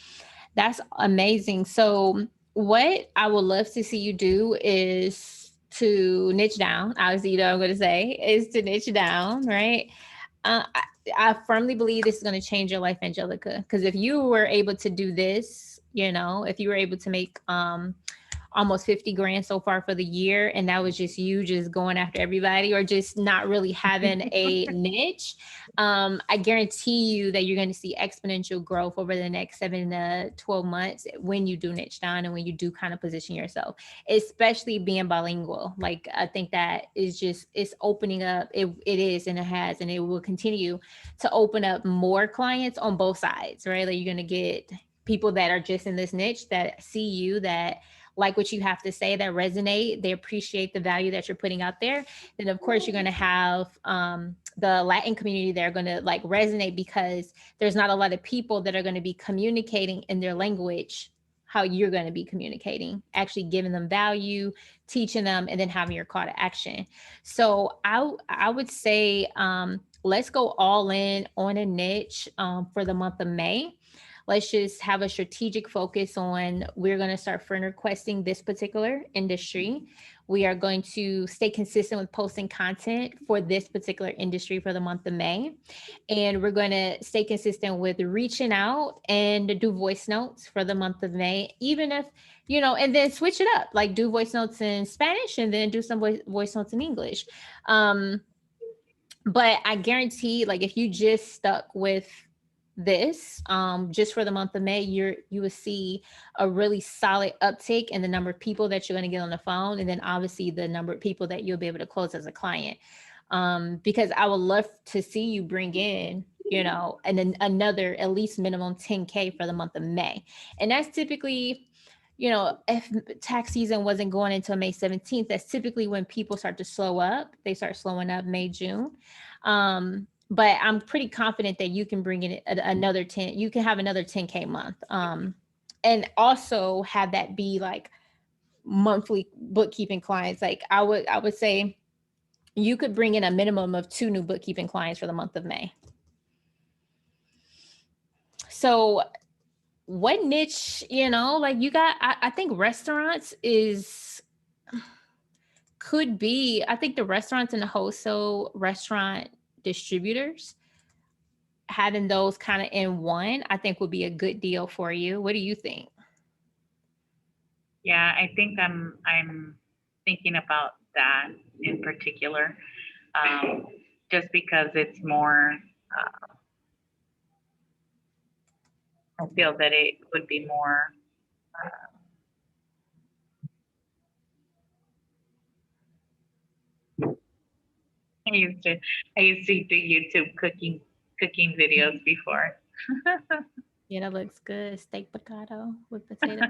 That's amazing. So what I would love to see you do is to niche down. Obviously, you know what I'm going to say is to niche down, right? I firmly believe this is going to change your life, Angelica. Because if you were able to do this, you know, if you were able to make almost 50 grand so far for the year, and that was just you just going after everybody or just not really having a niche, I guarantee you that you're going to see exponential growth over the next 7 to 12 months when you do niche down and when you do kind of position yourself, especially being bilingual. Like, I think that is just, it's opening up. It is, and it has, and it will continue to open up more clients on both sides, right? Like, you're going to get people that are just in this niche that see you, that like what you have to say, that resonate, they appreciate the value that you're putting out there. Then of course you're going to have the Latin community that are going to like resonate, because there's not a lot of people that are going to be communicating in their language how you're going to be communicating, actually giving them value, teaching them, and then having your call to action. So I would say let's go all in on a niche for the month of May. Let's just have a strategic focus on, we're going to start friend requesting this particular industry. We are going to stay consistent with posting content for this particular industry for the month of May. And we're going to stay consistent with reaching out and do voice notes for the month of May, even if, you know, and then switch it up, like do voice notes in Spanish and then do some voice notes in English. But I guarantee, like, if you just stuck with this just for the month of May, you will see a really solid uptick in the number of people that you're going to get on the phone, and then obviously the number of people that you'll be able to close as a client. Because I would love to see you bring in, you know, and then another at least minimum 10K for the month of May. And that's typically, you know, if tax season wasn't going until May 17th, that's typically when people start to slow up. They start slowing up May, June. But I'm pretty confident that you can bring in another 10, you can have another 10K month. And also have that be like monthly bookkeeping clients. Like I would say you could bring in a minimum of 2 new bookkeeping clients for the month of May. So what niche, you know, like you got, I think restaurants could be, I think the restaurants and the wholesale restaurant distributors, having those kind of in one, I think would be a good deal for you. What do you think? Yeah, I think I'm thinking about that in particular, just because it's more. I feel that it would be more. I used to do YouTube cooking videos before. Yeah, that looks good. Steak piccata with potato.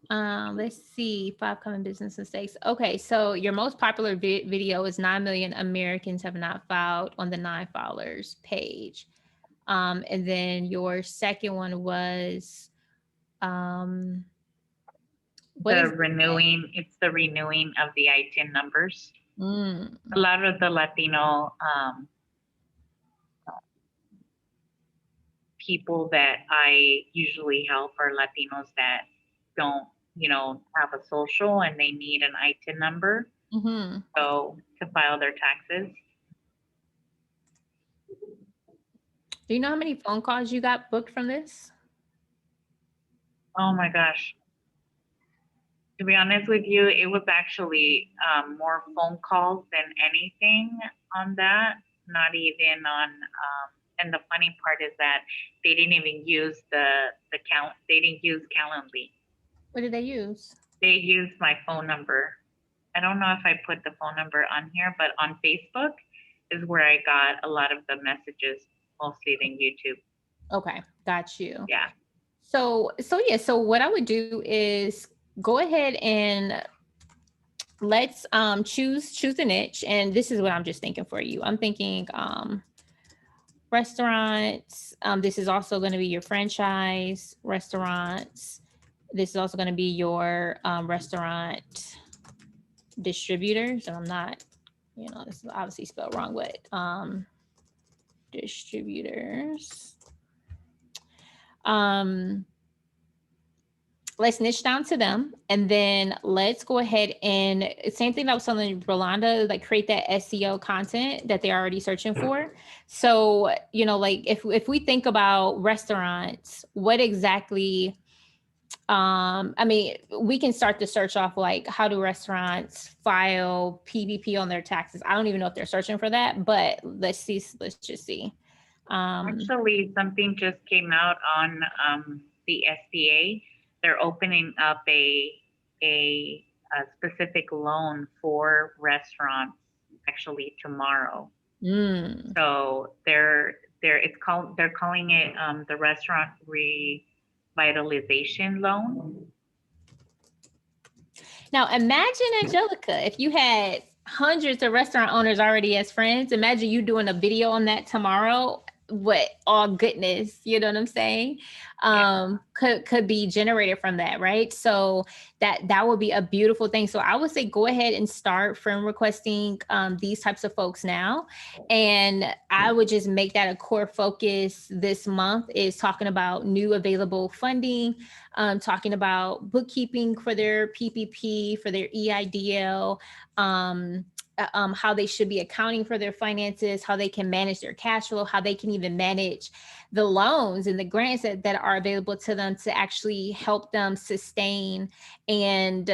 Let's see, 5 common business mistakes. Okay, so your most popular video is 9 million Americans have not filed on the non-filers page. And then your second one was It's the renewing of the ITIN numbers. A lot of the Latino people that I usually help are Latinos that don't, you know, have a social and they need an ITIN number. So to file their taxes. Do you know how many phone calls you got booked from this? Oh my gosh. To be honest with you, it was actually more phone calls than anything on that. Not even on. And the funny part is that they didn't even use the count. They didn't use Calendly. What did they use? They used my phone number. I don't know if I put the phone number on here, but on Facebook is where I got a lot of the messages, mostly than YouTube. Okay, got you. Yeah. So yeah, so what I would do is go ahead and let's choose the niche. And this is what I'm just thinking for you. I'm thinking restaurants. This is also going to be your franchise restaurants. This is also going to be your restaurant distributors. And I'm not, this is obviously spelled wrong, but distributors. Let's niche down to them, and then let's go ahead and same thing that I was telling Rolanda, like create that SEO content that they're already searching for. So, like if we think about restaurants, what exactly, I mean, we can start the search off like, how do restaurants file PPP on their taxes? I don't even know if they're searching for that, but let's just see. Actually, something just came out on the SBA. They're opening up a specific loan for restaurants actually tomorrow. So they're calling it the restaurant revitalization loan. Now imagine, Angelica, if you had hundreds of restaurant owners already as friends, imagine you doing a video on that tomorrow. What all goodness, you know what I'm saying? Could be generated from that, right? So that would be a beautiful thing. So I would say go ahead and start friend requesting these types of folks now. And I would just make that a core focus this month, is talking about new available funding, talking about bookkeeping for their PPP, for their EIDL, how they should be accounting for their finances, how they can manage their cash flow, how they can even manage the loans and the grants that are available to them to actually help them sustain and,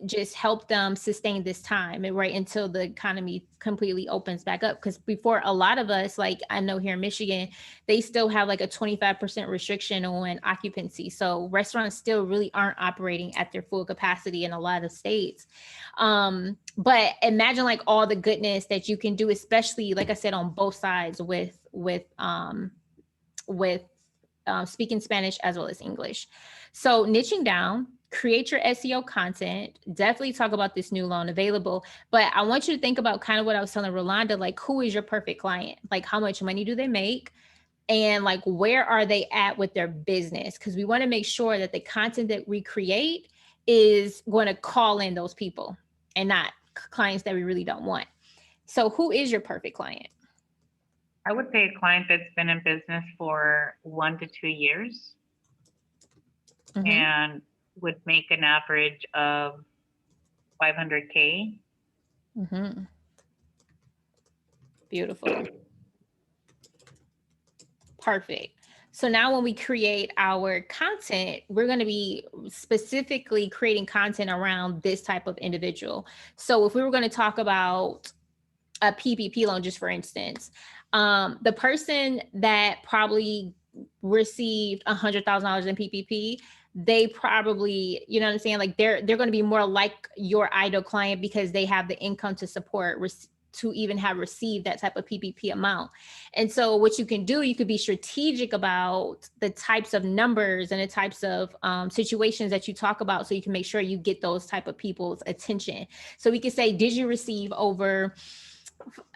just help them sustain this time, right, until the economy completely opens back up. Because before, a lot of us, like I know here in Michigan, they still have like a 25% restriction on occupancy. So restaurants still really aren't operating at their full capacity in a lot of states. But imagine like all the goodness that you can do, especially like I said, on both sides with speaking Spanish as well as English. So niching down, create your SEO content, definitely talk about this new loan available. But I want you to think about kind of what I was telling Rolanda, like who is your perfect client? Like how much money do they make? And like, where are they at with their business? Because we want to make sure that the content that we create is going to call in those people and not clients that we really don't want. So who is your perfect client? I would say a client that's been in business for 1 to 2 years and would make an average of $500K. Beautiful. Perfect. So now when we create our content, we're going to be specifically creating content around this type of individual. So if we were going to talk about a PPP loan, just for instance, the person that probably received $100,000 in PPP, they probably, you know what I'm saying? Like they're going to be more like your ideal client because they have the income to support to even have received that type of PPP amount. And so what you can do, you could be strategic about the types of numbers and the types of situations that you talk about, so you can make sure you get those type of people's attention. So we could say, did you receive over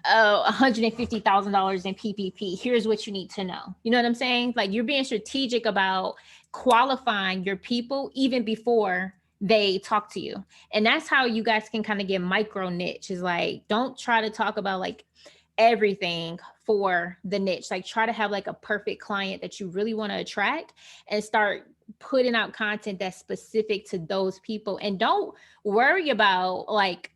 $150,000 in PPP? Here's what you need to know. You know what I'm saying? Like you're being strategic about qualifying your people even before they talk to you. And that's how you guys can kind of get micro niche, is like, don't try to talk about like everything for the niche. Like try to have like a perfect client that you really want to attract and start putting out content that's specific to those people. And don't worry about like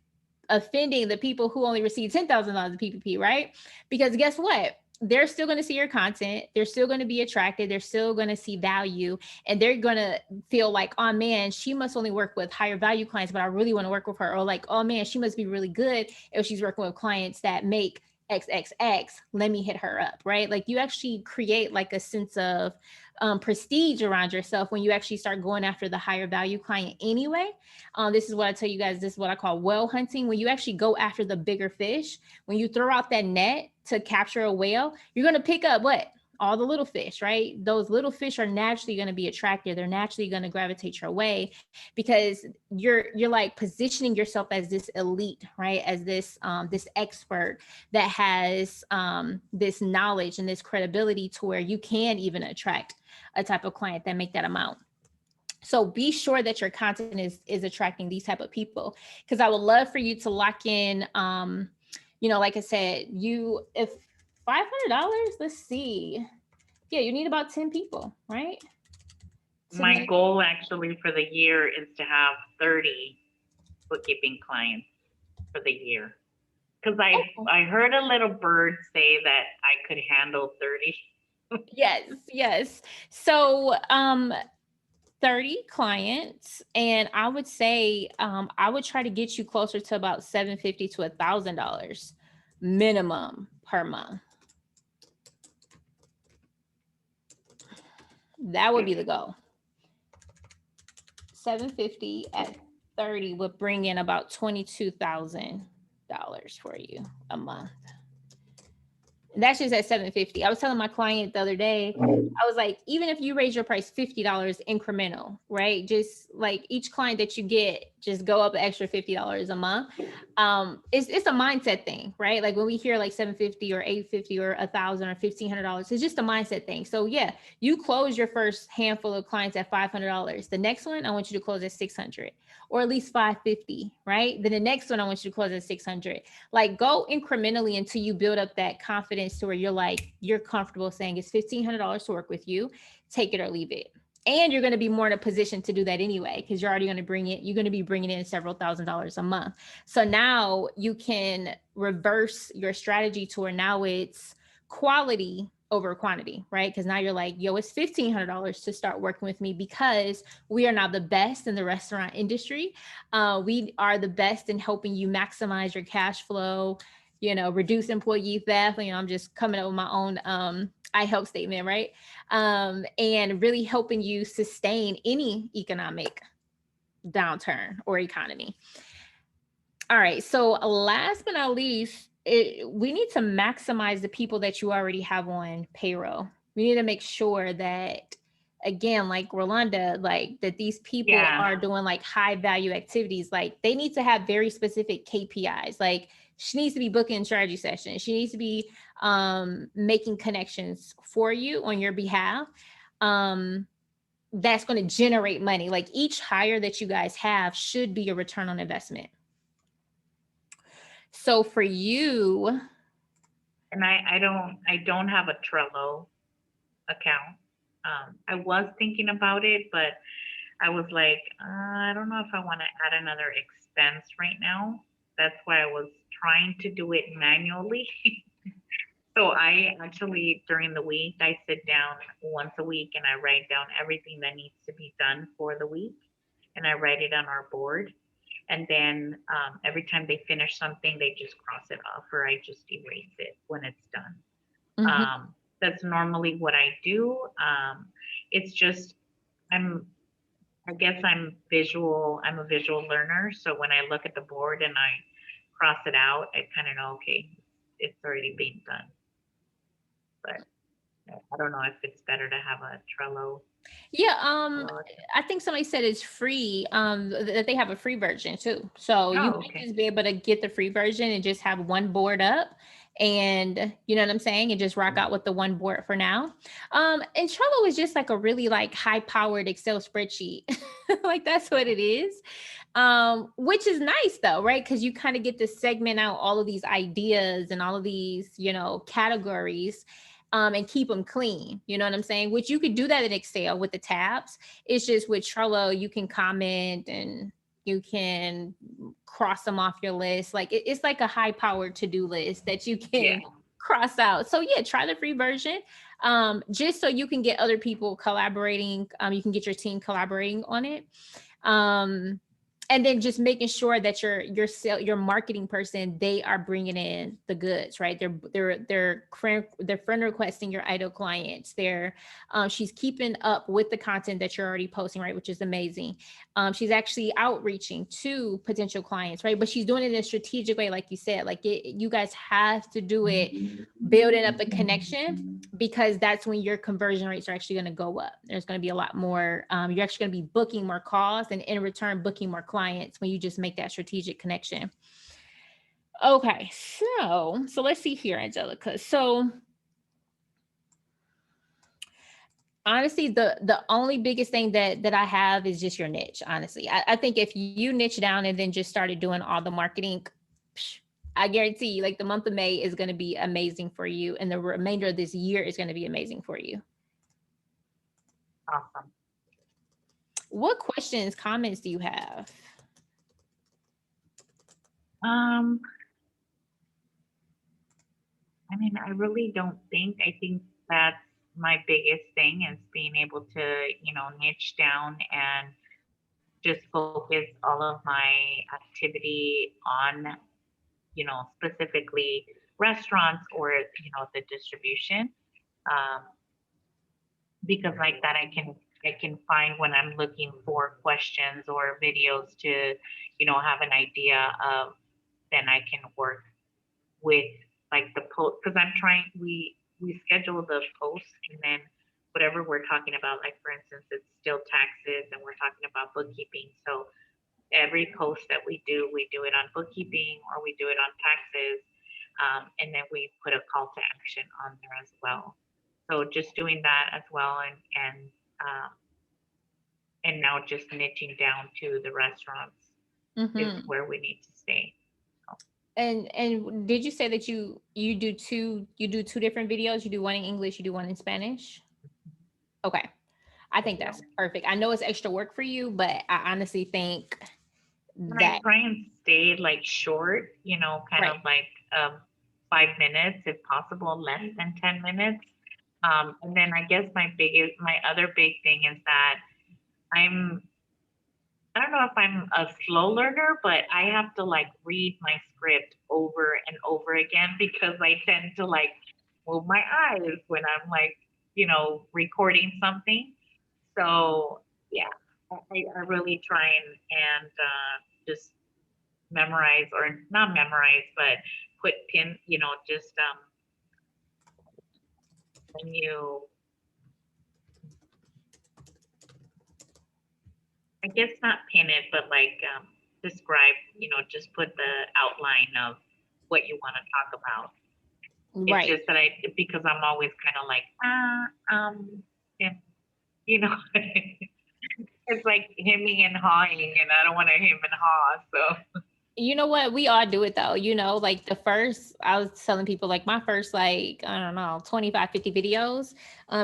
offending the people who only receive $10,000 in PPP, right? Because guess what? they're still going to see your content. They're still going to be attracted. They're still going to see value, and they're going to feel like, oh man, she must only work with higher value clients, but I really want to work with her. Or like, oh man, she must be really good if she's working with clients that make XXX. Let me hit her up, right? Like you actually create like a sense of prestige around yourself when you actually start going after the higher value client anyway. This is what I tell you guys, this is what I call whale hunting. When you actually go after the bigger fish, when you throw out that net to capture a whale, you're going to pick up what? All the little fish, right? Those little fish are naturally going to be attracted. They're naturally going to gravitate your way because you're like positioning yourself as this elite, right? As this this expert that has this knowledge and this credibility to where you can even attract a type of client that make that amount. So be sure that your content is attracting these type of people, because I would love for you to lock in, you know, like I said, if $500, let's see. Yeah, you need about 10 people, right? My goal actually for the year is to have 30 bookkeeping clients for the year. Because I heard a little bird say that I could handle 30. Yes. So 30 clients, and I would say I would try to get you closer to about $750 to $1,000 minimum per month. That would be the goal. 750 at 30 would bring in about $22,000 for you a month. And that's just at 750. I was telling my client the other day, I was like, even if you raise your price $50 incremental, right? Just like each client that you get, just go up an extra $50 a month. It's a mindset thing, right? Like when we hear like 750 or 850 or $1,000 or $1,500, it's just a mindset thing. So yeah, you close your first handful of clients at $500. The next one, I want you to close at 600 or at least 550, right? Then the next one, I want you to close at 600. Like go incrementally until you build up that confidence to where you're like, you're comfortable saying it's $1,500 to work with you, take it or leave it. And you're going to be more in a position to do that anyway, because you're already going to you're going to be bringing in several $1,000s a month. So now you can reverse your strategy to where now it's quality over quantity, right? Because now you're like, yo, it's $1,500 to start working with me because we are now the best in the restaurant industry. We are the best in helping you maximize your cash flow, you know, reduce employee theft. You know, I'm just coming up with my own I help statement, right? And really helping you sustain any economic downturn or economy. All right. So last but not least, we need to maximize the people that you already have on payroll. We need to make sure that, again, like Rolanda, like that these people are doing like high value activities. Like they need to have very specific KPIs. Like she needs to be booking strategy sessions. She needs to be making connections for you on your behalf. That's going to generate money. Like each hire that you guys have should be a return on investment. So for you, and I don't have a Trello account. I was thinking about it, but I was like, I don't know if I want to add another expense right now. That's why I was trying to do it manually. So I actually, during the week, I sit down once a week and I write down everything that needs to be done for the week. And I write it on our board. And then every time they finish something, they just cross it off, or I just erase it when it's done. Mm-hmm. That's normally what I do. It's just, I guess I'm a visual learner. So when I look at the board and I cross it out, I kind of know, okay, it's already being done. But I don't know if it's better to have a Trello. Yeah, I think somebody said it's free, that they have a free version too. So you might just be able to get the free version and just have one board up, and you know what I'm saying, and just rock out with the one board for now. And Trello is just like a really like high powered Excel spreadsheet. Like that's what it is. Which is nice though, right? Because you kind of get to segment out all of these ideas and all of these, you know, categories. And keep them clean. You know what I'm saying? Which you could do that in Excel with the tabs. It's just with Trello, you can comment and you can cross them off your list. Like it's like a high powered to-do list that you can cross out. So yeah, try the free version. Just so you can get other people collaborating. You can get your team collaborating on it. And then just making sure that your marketing person, they are bringing in the goods, right? They're friend requesting your idle clients. She's keeping up with the content that you're already posting, right? Which is amazing. She's actually outreaching to potential clients, right? But she's doing it in a strategic way, like you said. Like you guys have to do it, building up the connection, because that's when your conversion rates are actually going to go up. There's going to be a lot more. You're actually going to be booking more calls, and in return, booking more clients when you just make that strategic connection. Okay, so let's see here, Angelica. So honestly, the only biggest thing that I have is just your niche. Honestly, I think if you niche down and then just started doing all the marketing, I guarantee you, like the month of May is going to be amazing for you, and the remainder of this year is going to be amazing for you. Awesome. What questions, comments do you have? I mean, I really don't think. I think that's my biggest thing is being able to, niche down and just focus all of my activity on, specifically restaurants or, the distribution. Because like that, I can find when I'm looking for questions or videos to, have an idea of, then I can work with like the post, because we schedule the post, and then whatever we're talking about, like for instance, it's still taxes and we're talking about bookkeeping. So every post that we do it on bookkeeping or we do it on taxes. And then we put a call to action on there as well. So just doing that as well, and now just niching down to the restaurants is where we need to stay. And did you say that you do two different videos? You do one in English, you do one in Spanish? Okay. I think that's perfect. I know it's extra work for you, but I honestly think And that I try and stay like short, kind of like 5 minutes, if possible, less than 10 minutes. And then I guess my other big thing is that I don't know if I'm a slow learner, but I have to like read my script over and over again, because I tend to like move my eyes when I'm like, recording something. So yeah, I really try and just memorize, or not memorize, but put pin, just when you, I guess not pin it, but like describe, just put the outline of what you want to talk about. right. It's just that because I'm always kind of like, it's like hemming and hawing, and I don't want to hem and haw. So You know what? We all do it though. Like I was telling people, like my first, like, I don't know, 25, 50 videos.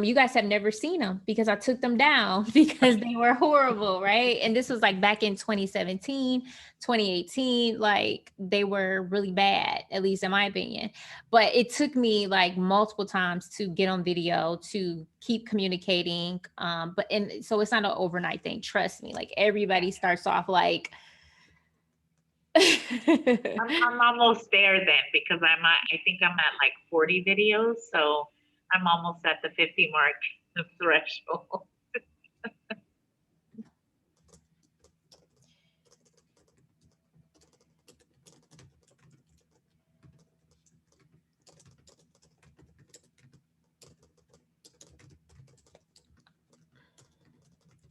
You guys have never seen them because I took them down because they were horrible. Right. And this was like back in 2017, 2018, like they were really bad, at least in my opinion. But it took me like multiple times to get on video, to keep communicating. So it's not an overnight thing. Trust me. Like everybody starts off like, I'm almost there then, because I think I'm at like 40 videos. So I'm almost at the 50 mark threshold.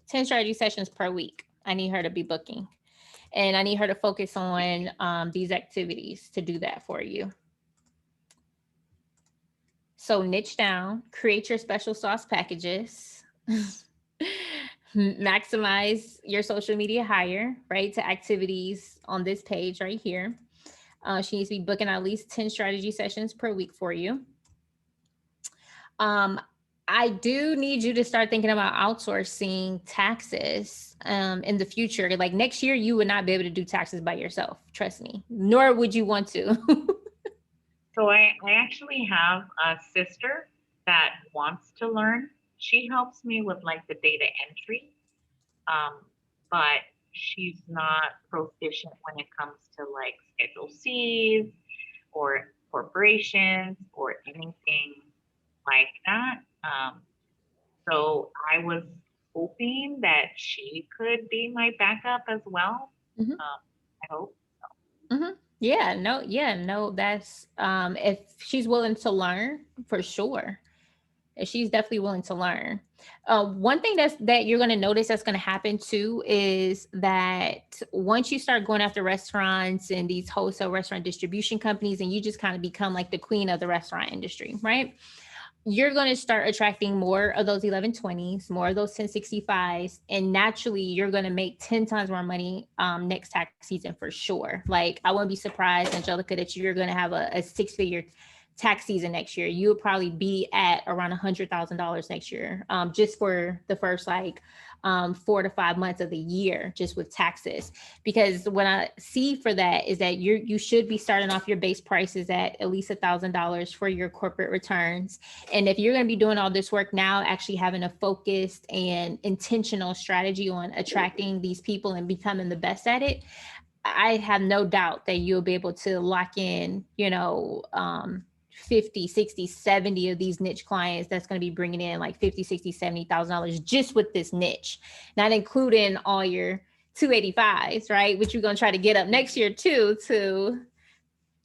ten strategy sessions per week. I need her to be booking. And I need her to focus on these activities to do that for you. So niche down, create your special sauce packages, maximize your social media hire, right, to activities on this page right here. She needs to be booking at least 10 strategy sessions per week for you. I do need you to start thinking about outsourcing taxes in the future. Like next year, you would not be able to do taxes by yourself. Trust me, nor would you want to. So I actually have a sister that wants to learn. She helps me with like the data entry, but she's not proficient when it comes to like Schedule Cs or corporations or anything like that. So I was hoping that she could be my backup as well. Mhm. I hope. Yeah, no, that's if she's willing to learn, for sure. If she's definitely willing to learn. One thing that you're going to notice that's going to happen too is that once you start going after restaurants and these wholesale restaurant distribution companies, and you just kind of become like the queen of the restaurant industry, right? You're going to start attracting more of those 1120s, more of those 1065s, and naturally you're going to make 10 times more money next tax season for sure. Like, I wouldn't be surprised, Angelica, that you're going to have a six-figure tax season next year. You'll probably be at around $100,000 next year, just for the first like 4 to 5 months of the year, just with taxes. Because what I see for that is that you should be starting off your base prices at least $1,000 for your corporate returns. And if you're going to be doing all this work now, actually having a focused and intentional strategy on attracting these people and becoming the best at it, I have no doubt that you'll be able to lock in, 50, 60, 70 of these niche clients that's going to be bringing in like 50, 60, $70,000 just with this niche, not including all your 285s, right? Which you're going to try to get up next year too, to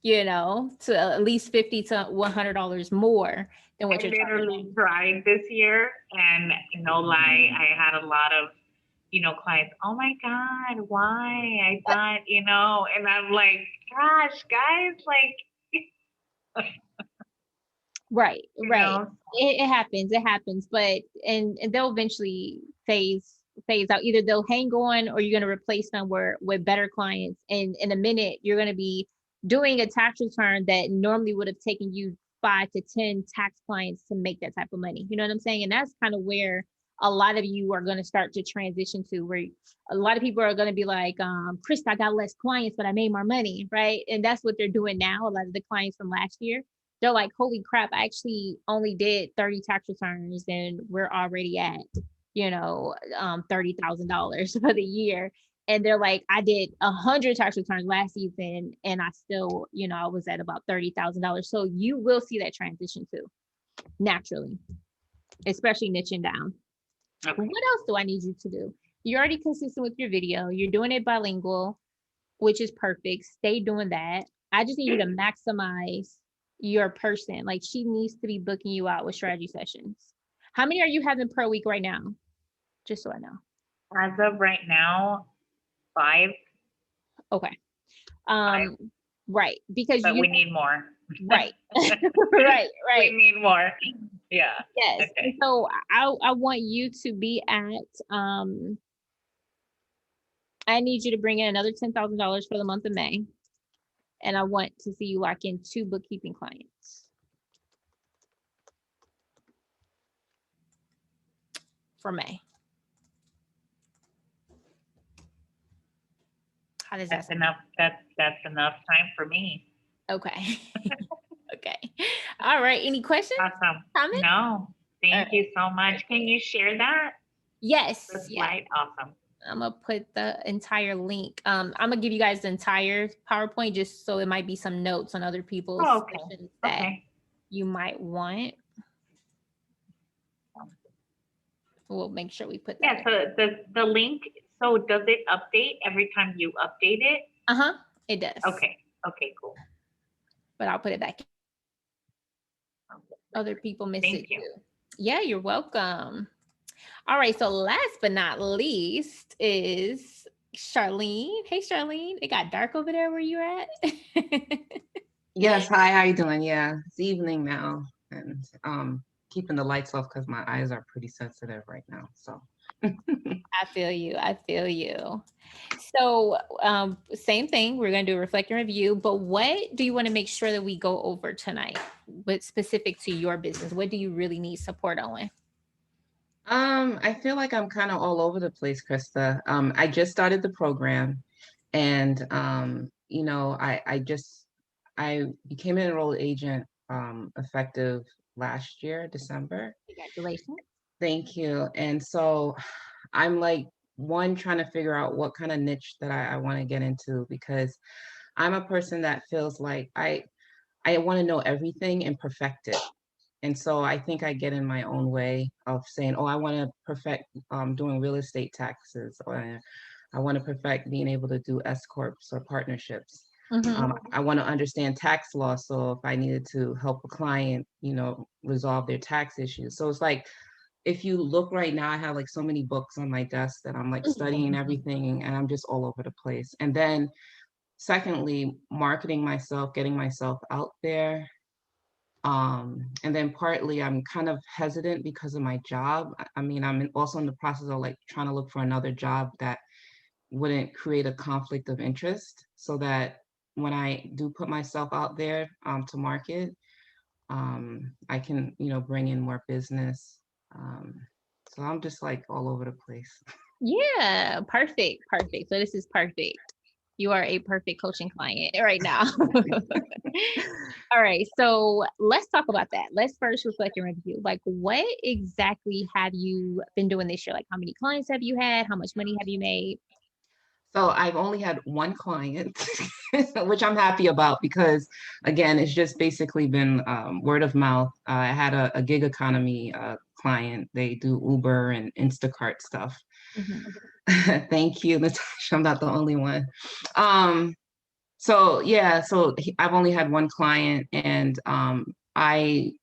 at least $50 to $100 more than what I you're charging. literally tried this year, and no lie, I had a lot of, clients, oh my God, why? I thought, and I'm like, gosh, guys, like, Right. you Right. know, It happens, but and they'll eventually phase out. Either they'll hang on, or you're going to replace them with better clients. And in a minute, you're going to be doing a tax return that normally would have taken you 5 to 10 tax clients to make that type of money. You know what I'm saying? And that's kind of where a lot of you are going to start to transition to, where a lot of people are going to be like, Krista, I got less clients, but I made more money, right? And that's what they're doing now. A lot of the clients from last year, they're like, holy crap, I actually only did 30 tax returns and we're already at, $30,000 for the year. And they're like, I did 100 tax returns last season and I still, I was at about $30,000. So you will see that transition too, naturally, especially niching down. okay. What else do I need you to do? You're already consistent with your video. You're doing it bilingual, which is perfect. Stay doing that. I just need you to maximize your person. Like, she needs to be booking you out with strategy sessions. How many are you having per week right now? Just so I know. As of right now, 5, Okay. Five. Right. Because but you we need more. right. right. We need more. Yeah. Yes. Okay. And so I want you to be at I need you to bring in another $10,000 for the month of May. And I want to see you lock in 2 bookkeeping clients for May. How does that That's sound? enough. That's enough time for me. Okay. Okay. All right. Any questions? Awesome. Comments? No, thank you so much. Can you share that? Yes. The Yeah. slide? Awesome. I'm gonna put the entire link. I'm gonna give you guys the entire PowerPoint, just so it might be some notes on other people's Oh, okay. sessions that Okay. you might want. We'll make sure we put that. Yeah, so the link, so does it update every time you update it? It does. Okay. Okay, cool. But I'll put it back. Other people miss Thank it you. too. Yeah, you're welcome. All right. So last but not least is Charlene. Hey, Charlene. It got dark over there where you're at. Yes, hi, how you doing? Yeah, it's evening now, and keeping the lights off because my eyes are pretty sensitive right now. So I feel you. I feel you. So same thing. We're going to do a reflect and review, but what do you want to make sure that we go over tonight? What's specific to your business? What do you really need support on? I feel like I'm kind of all over the place, Krista. I just started the program, and I I became an enrolled agent effective last year, December. Congratulations. Thank you. And so I'm like, one, trying to figure out what kind of niche that I want to get into, because I'm a person that feels like I want to know everything and perfect it. And so I think I get in my own way of saying, oh, I want to perfect doing real estate taxes, or I want to perfect being able to do S corps or partnerships. Mhm. I want to understand tax law. So if I needed to help a client, resolve their tax issues. So it's like, if you look right now, I have like so many books on my desk that I'm like studying everything, and I'm just all over the place. And then secondly, marketing myself, getting myself out there. And then partly I'm kind of hesitant because of my job. I mean, also in the process of like trying to look for another job that wouldn't create a conflict of interest, so that when I do put myself out there to market, I can, bring in more business. Um, so I'm just like all over the place. Yeah, perfect, perfect. So this is perfect. You are a perfect coaching client right now. All right, so let's talk about that. Let's first reflect and review. Like, what exactly have you been doing this year? Like, how many clients have you had? How much money have you made? So I've only had one client, which I'm happy about, because again, it's just basically been word of mouth. I had a gig economy client. They do Uber and Instacart stuff. Mhm. Thank you, Natasha. I'm not the only one. So yeah, I've only had one client, and I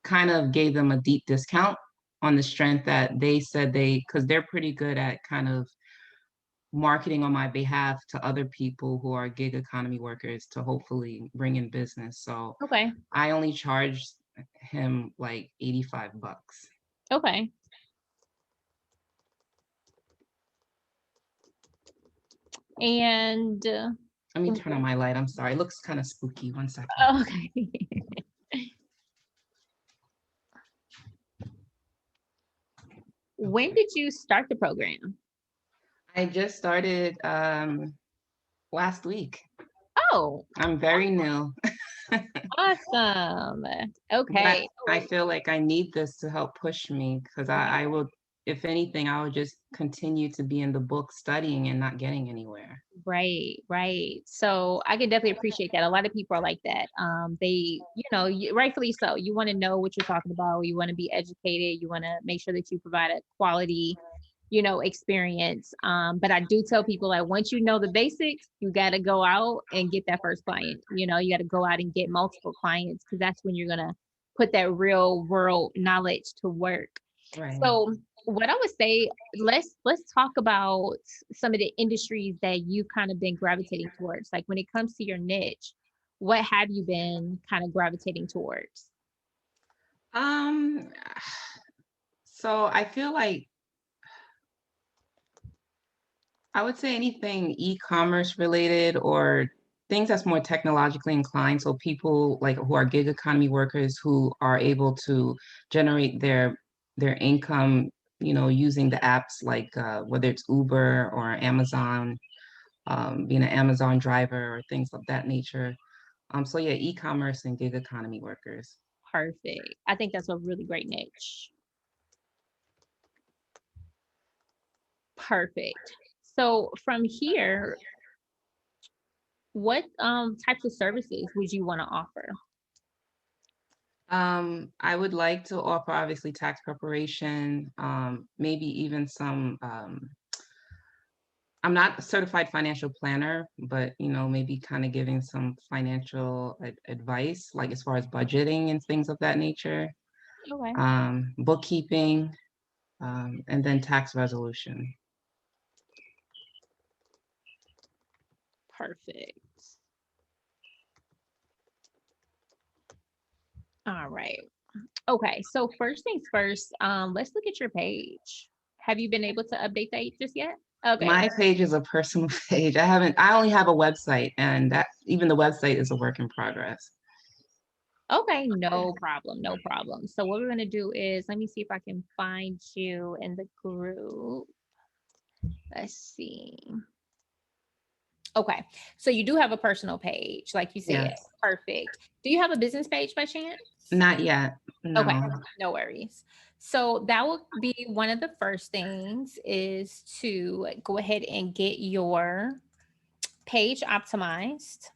kind of gave them a deep discount on the strength that they said because they're pretty good at kind of marketing on my behalf to other people who are gig economy workers to hopefully bring in business. So Okay, I only charged him like $85. okay. And Let me turn on my light. I'm sorry. It looks kind of spooky. One second. okay. When did you start the program? I just started last week. Oh, I'm very new. awesome. But Okay. I feel like I need this to help push me, because I will, if anything, I would just continue to be in the book studying and not getting anywhere. Right, right. So I can definitely appreciate that. A lot of people are like that. Rightfully so. You want to know what you're talking about. You want to be educated. You want to make sure that you provide a quality, experience. But I do tell people, like, once you know the basics, you got to go out and get that first client. You got to go out and get multiple clients, because that's when you're gonna put that real world knowledge to work. Right. So what I would say, let's talk about some of the industries that you've kind of been gravitating towards. Like, when it comes to your niche, what have you been kind of gravitating towards? Um, so I feel like I would say anything e-commerce related, or things that's more technologically inclined. So people like who are gig economy workers who are able to generate their income, using the apps like whether it's Uber or Amazon, being an Amazon driver or things of that nature. So yeah, e-commerce and gig economy workers. Perfect. I think that's a really great niche. Perfect. So from here, what types of services would you want to offer? I would like to offer obviously tax preparation, maybe even some, I'm not a certified financial planner, but maybe kind of giving some financial advice, like as far as budgeting and things of that nature, Okay. bookkeeping, and then tax resolution. Perfect. All right. Okay. So first things first, let's look at your page. Have you been able to update that just yet? Okay. My page is a personal page. I only have a website, and that even the website is a work in progress. Okay, no problem, no problem. So what we're gonna do is, let me see if I can find you in the group. Let's see. Okay, so you do have a personal page, like you said. Yes. Perfect. Do you have a business page by chance? Not yet. Okay, No. no worries. So that will be one of the first things is to go ahead and get your page optimized,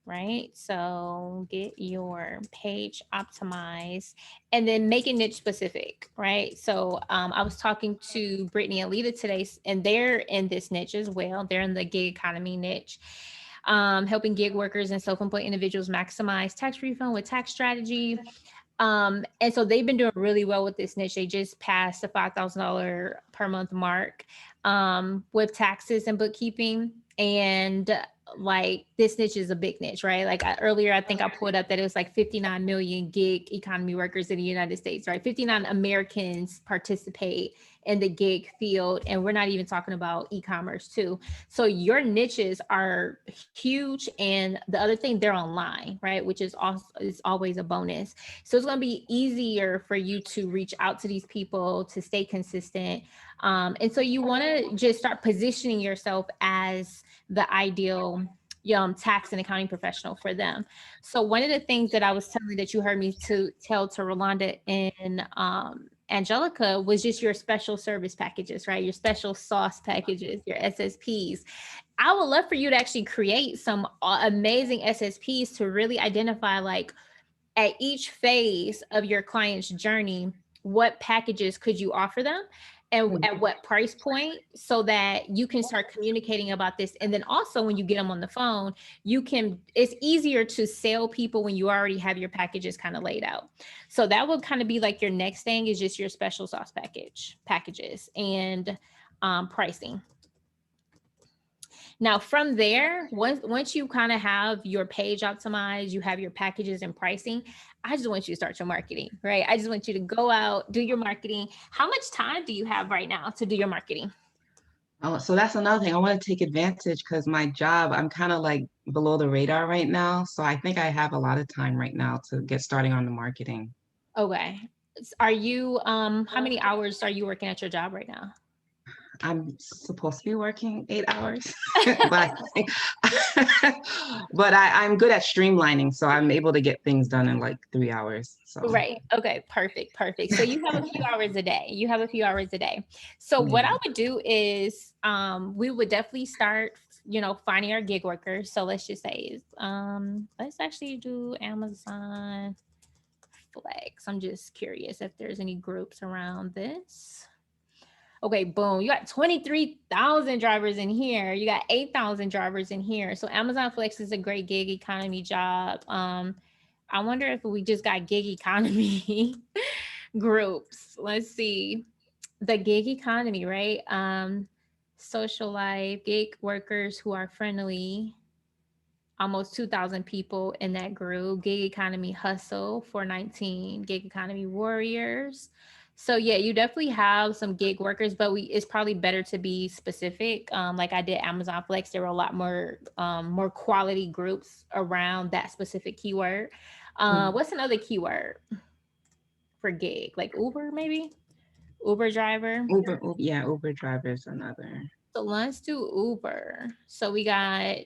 right? So get your page optimized and then make it niche specific, right? So I was talking to Brittany and Lita today, and they're in this niche as well. They're in the gig economy niche, helping gig workers and self-employed individuals maximize tax refund with tax strategy. And so they've been doing really well with this niche. They just passed the $5,000 per month mark with taxes and bookkeeping. And like this niche is a big niche, right? Like earlier, I think I pulled up that it was like 59 million gig economy workers in the United States, right? 59 Americans participate in the gig field. And we're not even talking about e-commerce too. So your niches are huge. And the other thing, they're online, right? Which is also is always a bonus. So it's going to be easier for you to reach out to these people, to stay consistent. And so you want to just start positioning yourself as the ideal tax and accounting professional for them. So one of the things that I was telling that you heard me to tell to Rolanda and Angelica was just your special service packages, right? Your special sauce packages, your SSPs. I would love for you to actually create some amazing SSPs to really identify like at each phase of your client's journey, what packages could you offer them and at what price point so that you can start communicating about this. And then also when you get them on the phone, it's easier to sell people when you already have your packages kind of laid out. So that would kind of be like your next thing is just your special sauce packages and pricing. Now from there, once you kind of have your page optimized, you have your packages and pricing, I just want you to start your marketing, right? I just want you to go out, do your marketing. How much time do you have right now to do your marketing? Oh, so that's another thing. I want to take advantage because my job, I'm kind of like below the radar right now. So I think I have a lot of time right now to get starting on the marketing. Okay. Are you, how many hours are you working at your job right now? I'm supposed to be working 8 hours, but but I'm good at streamlining, so I'm able to get things done in like 3 hours. So Right. Okay. Perfect. Perfect. So you have a few hours a day. You have a few hours a day. So what I yeah. would do is we would definitely start, finding our gig workers. So let's just say let's actually do Amazon Flex. I'm just curious if there's any groups around this. Okay, boom. You got 23,000 drivers in here. You got 8,000 drivers in here. So Amazon Flex is a great gig economy job. I wonder if we just got gig economy groups. Let's see. The gig economy, right? Social life, gig workers who are friendly. Almost 2,000 people in that group. Gig economy hustle 419. Gig economy warriors. So yeah, you definitely have some gig workers, but it's probably better to be specific. Like I did Amazon Flex, there were a lot more more quality groups around that specific keyword. What's another keyword for gig? Like Uber, maybe? Uber driver. Yeah, Uber driver is another. So let's do Uber. So we got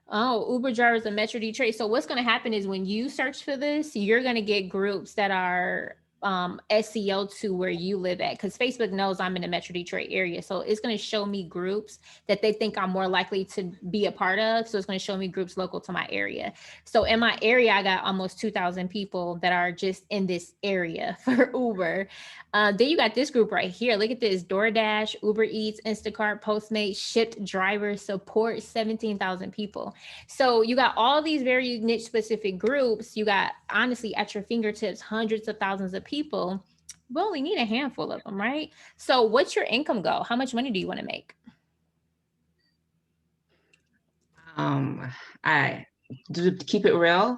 Uber drivers in Metro Detroit. So what's going to happen is when you search for this, you're going to get groups that are SEO to where you live at, because Facebook knows I'm in the Metro Detroit area. So it's going to show me groups that they think I'm more likely to be a part of. So it's going to show me groups local to my area. So in my area, I got almost 2,000 people that are just in this area for Uber. Then you got this group right here. Look at this: DoorDash, Uber Eats, Instacart, Postmates, Shipped Driver Support, 17,000 people. So you got all these very niche specific groups. You got, honestly, at your fingertips, hundreds of thousands of people. We only need a handful of them, right? So what's your income goal? How much money do you want to make? I to keep it real,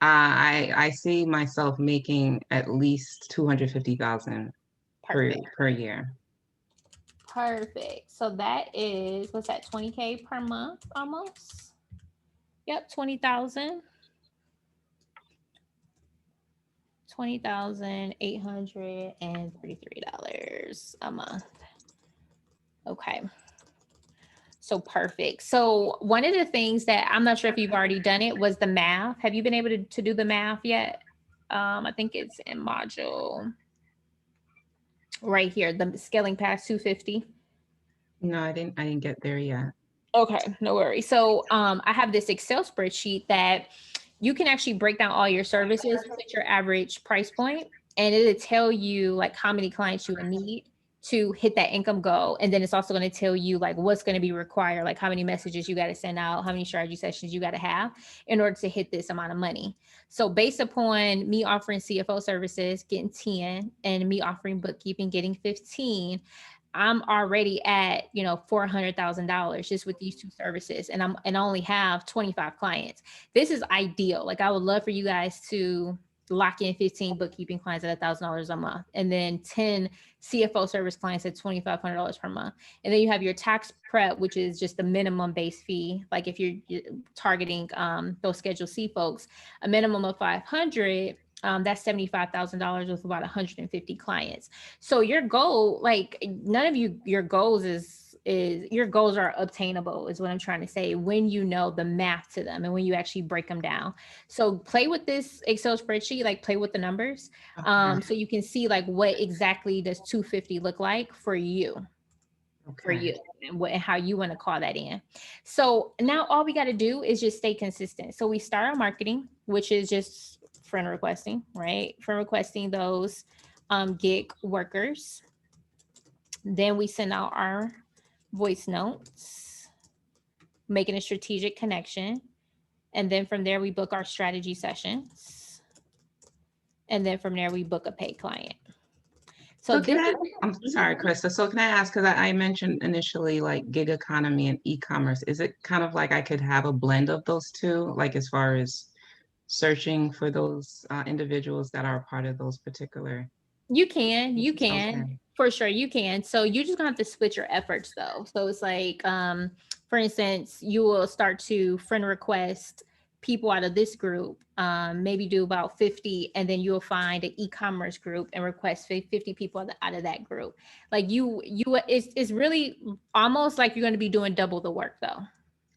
I see myself making at least 250,000 per year. Perfect. So that is, what's that, 20K per month almost? Yep, 20,000. $20,833 a month. Okay. So perfect. So one of the things that I'm not sure if you've already done it was the math. Have you been able to do the math yet? I think it's in module right here, the scaling past 250. No, I didn't get there yet. Okay, no worries. So I have this Excel spreadsheet that you can actually break down all your services, put your average price point, and it'll tell you like how many clients you would need to hit that income goal. And then it's also going to tell you like what's going to be required, like how many messages you got to send out, how many strategy sessions you got to have in order to hit this amount of money. So based upon me offering CFO services, getting 10, and me offering bookkeeping, getting 15, I'm already at, $400,000 just with these two services, and I only have 25 clients. This is ideal. Like I would love for you guys to lock in 15 bookkeeping clients at $1,000 a month, and then 10 CFO service clients at $2,500 per month. And then you have your tax prep, which is just the minimum base fee. Like if you're targeting those Schedule C folks, a minimum of 500. That's $75,000 with about 150 clients. So your goal, like none of your goals is your goals are obtainable is what I'm trying to say when you know the math to them and when you actually break them down. So play with this Excel spreadsheet, like play with the numbers. Okay. So you can see like what exactly does 250 look like for you. For Okay. you and how you want to call that in. So now all we got to do is just stay consistent. So we start our marketing, which is just friend requesting, right? Friend requesting those gig workers. Then we send out our voice notes, making a strategic connection. And then from there, we book our strategy sessions. And then from there, we book a paid client. So I'm sorry, Krista. So can I ask, because I mentioned initially like gig economy and e-commerce, is it kind of like I could have a blend of those two, like as far as searching for those individuals that are part of those particular? You can, Okay. for sure you can. So you just gonna have to split your efforts though. So it's like, for instance, you will start to friend request people out of this group, maybe do about 50, and then you'll find an e-commerce group and request 50 people out of that group. Like it's really almost like you're going to be doing double the work though.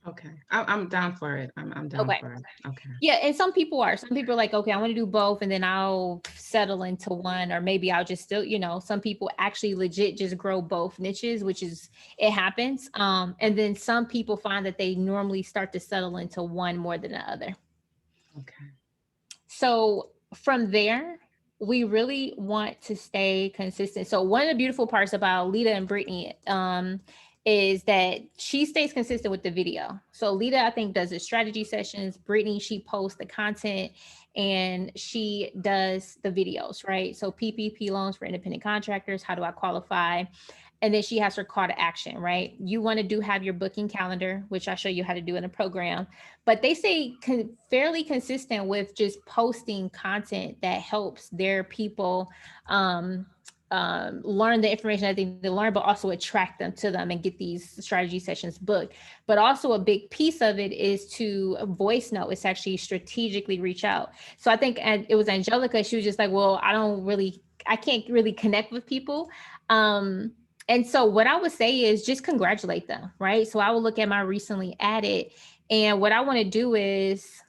Okay. I'm down for it. I'm down Okay. for it. Okay. Yeah, and some people are like, okay, I want to do both, and then I'll settle into one, or maybe I'll just still, some people actually legit just grow both niches, which is, it happens. And then some people find that they normally start to settle into one more than the other. Okay. So from there, we really want to stay consistent. So one of the beautiful parts about Lita and Brittany, is that she stays consistent with the video. So Lita, I think, does the strategy sessions. Brittany, she posts the content and she does the videos, right? So PPP loans for independent contractors. How do I qualify? And then she has her call to action, right? You want to have your booking calendar, which I show you how to do in a program, but they say fairly consistent with just posting content that helps their people learn the information that they need to learn, but also attract them to them and get these strategy sessions booked. But also a big piece of it is to voice note. It's actually strategically reach out. So I think it was Angelica. She was just like, well, I can't really connect with people. And so what I would say is just congratulate them, right? So I will look at my recently added, and what I want to do is,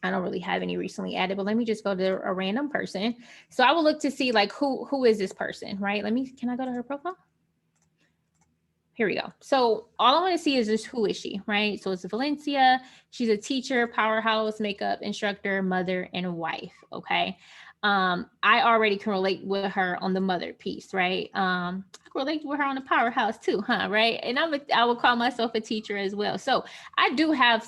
I don't really have any recently added, but let me just go to a random person. So I will look to see like who is this person, right? Can I go to her profile? Here we go. So all I want to see is just who is she, right? So it's Valencia. She's a teacher, powerhouse, makeup instructor, mother, and wife. Okay. I already can relate with her on the mother piece, right? I can relate with her on the powerhouse too, huh? Right. And I would call myself a teacher as well. So I do have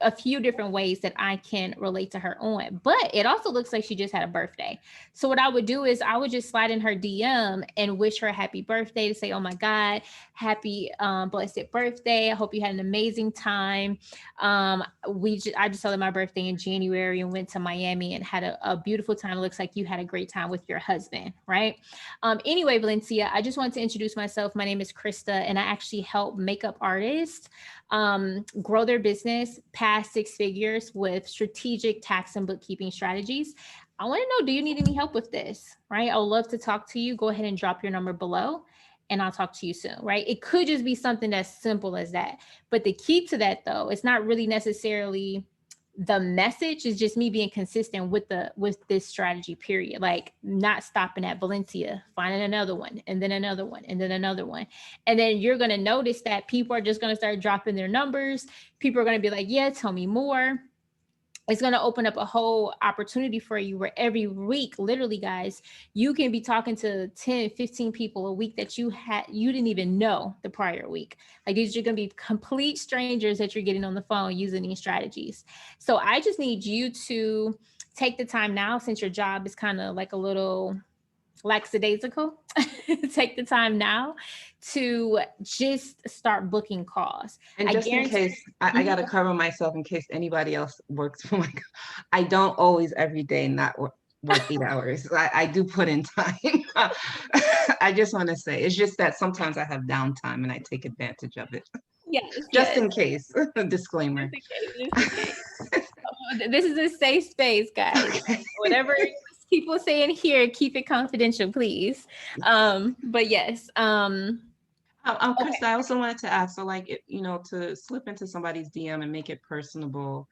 a few different ways that I can relate to her on, but it also looks like she just had a birthday. So what I would do is I would just slide in her DM and wish her a happy birthday, to say, oh my God, happy blessed birthday. I hope you had an amazing time. I just celebrated my birthday in January and went to Miami and had a beautiful time. It looks like you had a great time with your husband, right? Anyway, Valencia, I just want to introduce myself. My name is Krista, and I actually help makeup artists grow their business past 6 figures with strategic tax and bookkeeping strategies. I want to know, do you need any help with this, right? I would love to talk to you. Go ahead and drop your number below, and I'll talk to you soon, right? It could just be something as simple as that. But the key to that, though, it's not really necessarily the message, is just me being consistent with this strategy, period. Like not stopping at Valencia, finding another one, and then another one, and then another one. And then you're going to notice that people are just going to start dropping their numbers. People are going to be like, yeah, tell me more. It's going to open up a whole opportunity for you where every week, literally, guys, you can be talking to 10, 15 people a week that you didn't even know the prior week. Like these are going to be complete strangers that you're getting on the phone using these strategies. So I just need you to take the time now, since your job is kind of like a little lackadaisical, take the time now to just start booking calls. And I just in guarantee- case, I got to cover myself in case anybody else works for my, I don't always every day not work 8 hours. I do put in time. I just want to say, it's just that sometimes I have downtime and I take advantage of it. Yes, Just yes. in case, disclaimer. This is a safe space, guys. Whatever people say in here, keep it confidential, please. But yes. Krista, I also wanted to ask, so like, to slip into somebody's DM and make it personable,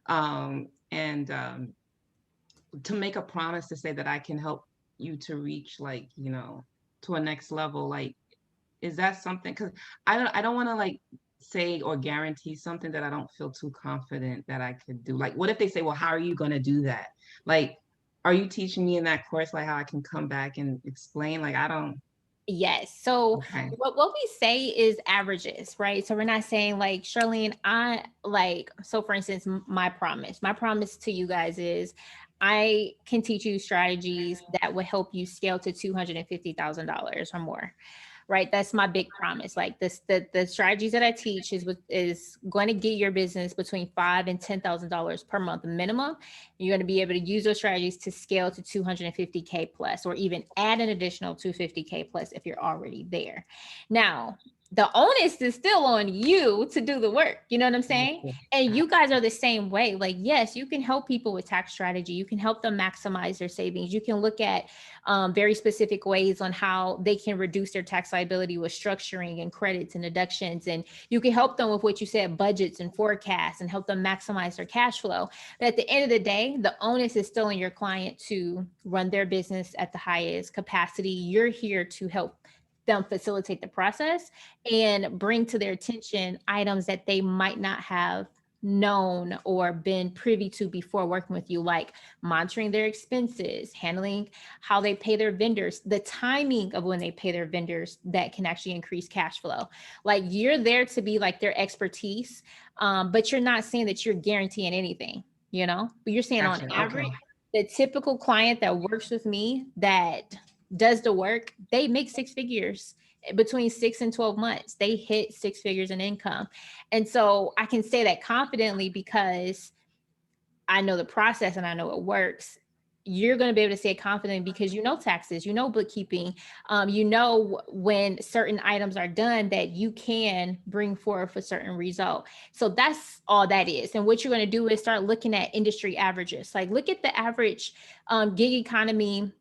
and to make a promise to say that I can help you to reach, like, to a next level, like, is that something? Because I don't want to like say or guarantee something that I don't feel too confident that I could do. Like, what if they say, well, how are you going to do that? Like, are you teaching me in that course, like how I can come back and explain? Like, I don't. Yes. So Okay. what we say is averages, right? So we're not saying like, Charlene, so for instance, my promise to you guys is I can teach you strategies that will help you scale to $250,000 or more. Right. That's my big promise. Like the strategies that I teach is going to get your business between $5,000 and $10,000 per month minimum. You're going to be able to use those strategies to scale to 250K plus, or even add an additional 250K plus if you're already there. Now, the onus is still on you to do the work. You know what I'm saying? And you guys are the same way. Like, yes, you can help people with tax strategy. You can help them maximize their savings. You can look at very specific ways on how they can reduce their tax liability with structuring and credits and deductions. And you can help them with what you said, budgets and forecasts, and help them maximize their cash flow. But at the end of the day, the onus is still on your client to run their business at the highest capacity. You're here to help them facilitate the process and bring to their attention items that they might not have known or been privy to before working with you, like monitoring their expenses, handling how they pay their vendors, the timing of when they pay their vendors that can actually increase cash flow. Like, you're there to be like their expertise, but you're not saying that you're guaranteeing anything, but you're saying Gotcha. on average, Okay. the typical client that works with me that does the work, they make 6 figures between 6 and 12 months. They hit 6 figures in income. And so I can say that confidently because I know the process and I know it works. You're going to be able to say it confidently because you know taxes, you know bookkeeping, you know when certain items are done that you can bring forth a certain result. So that's all that is. And what you're going to do is start looking at industry averages. Like, look at the average gig economy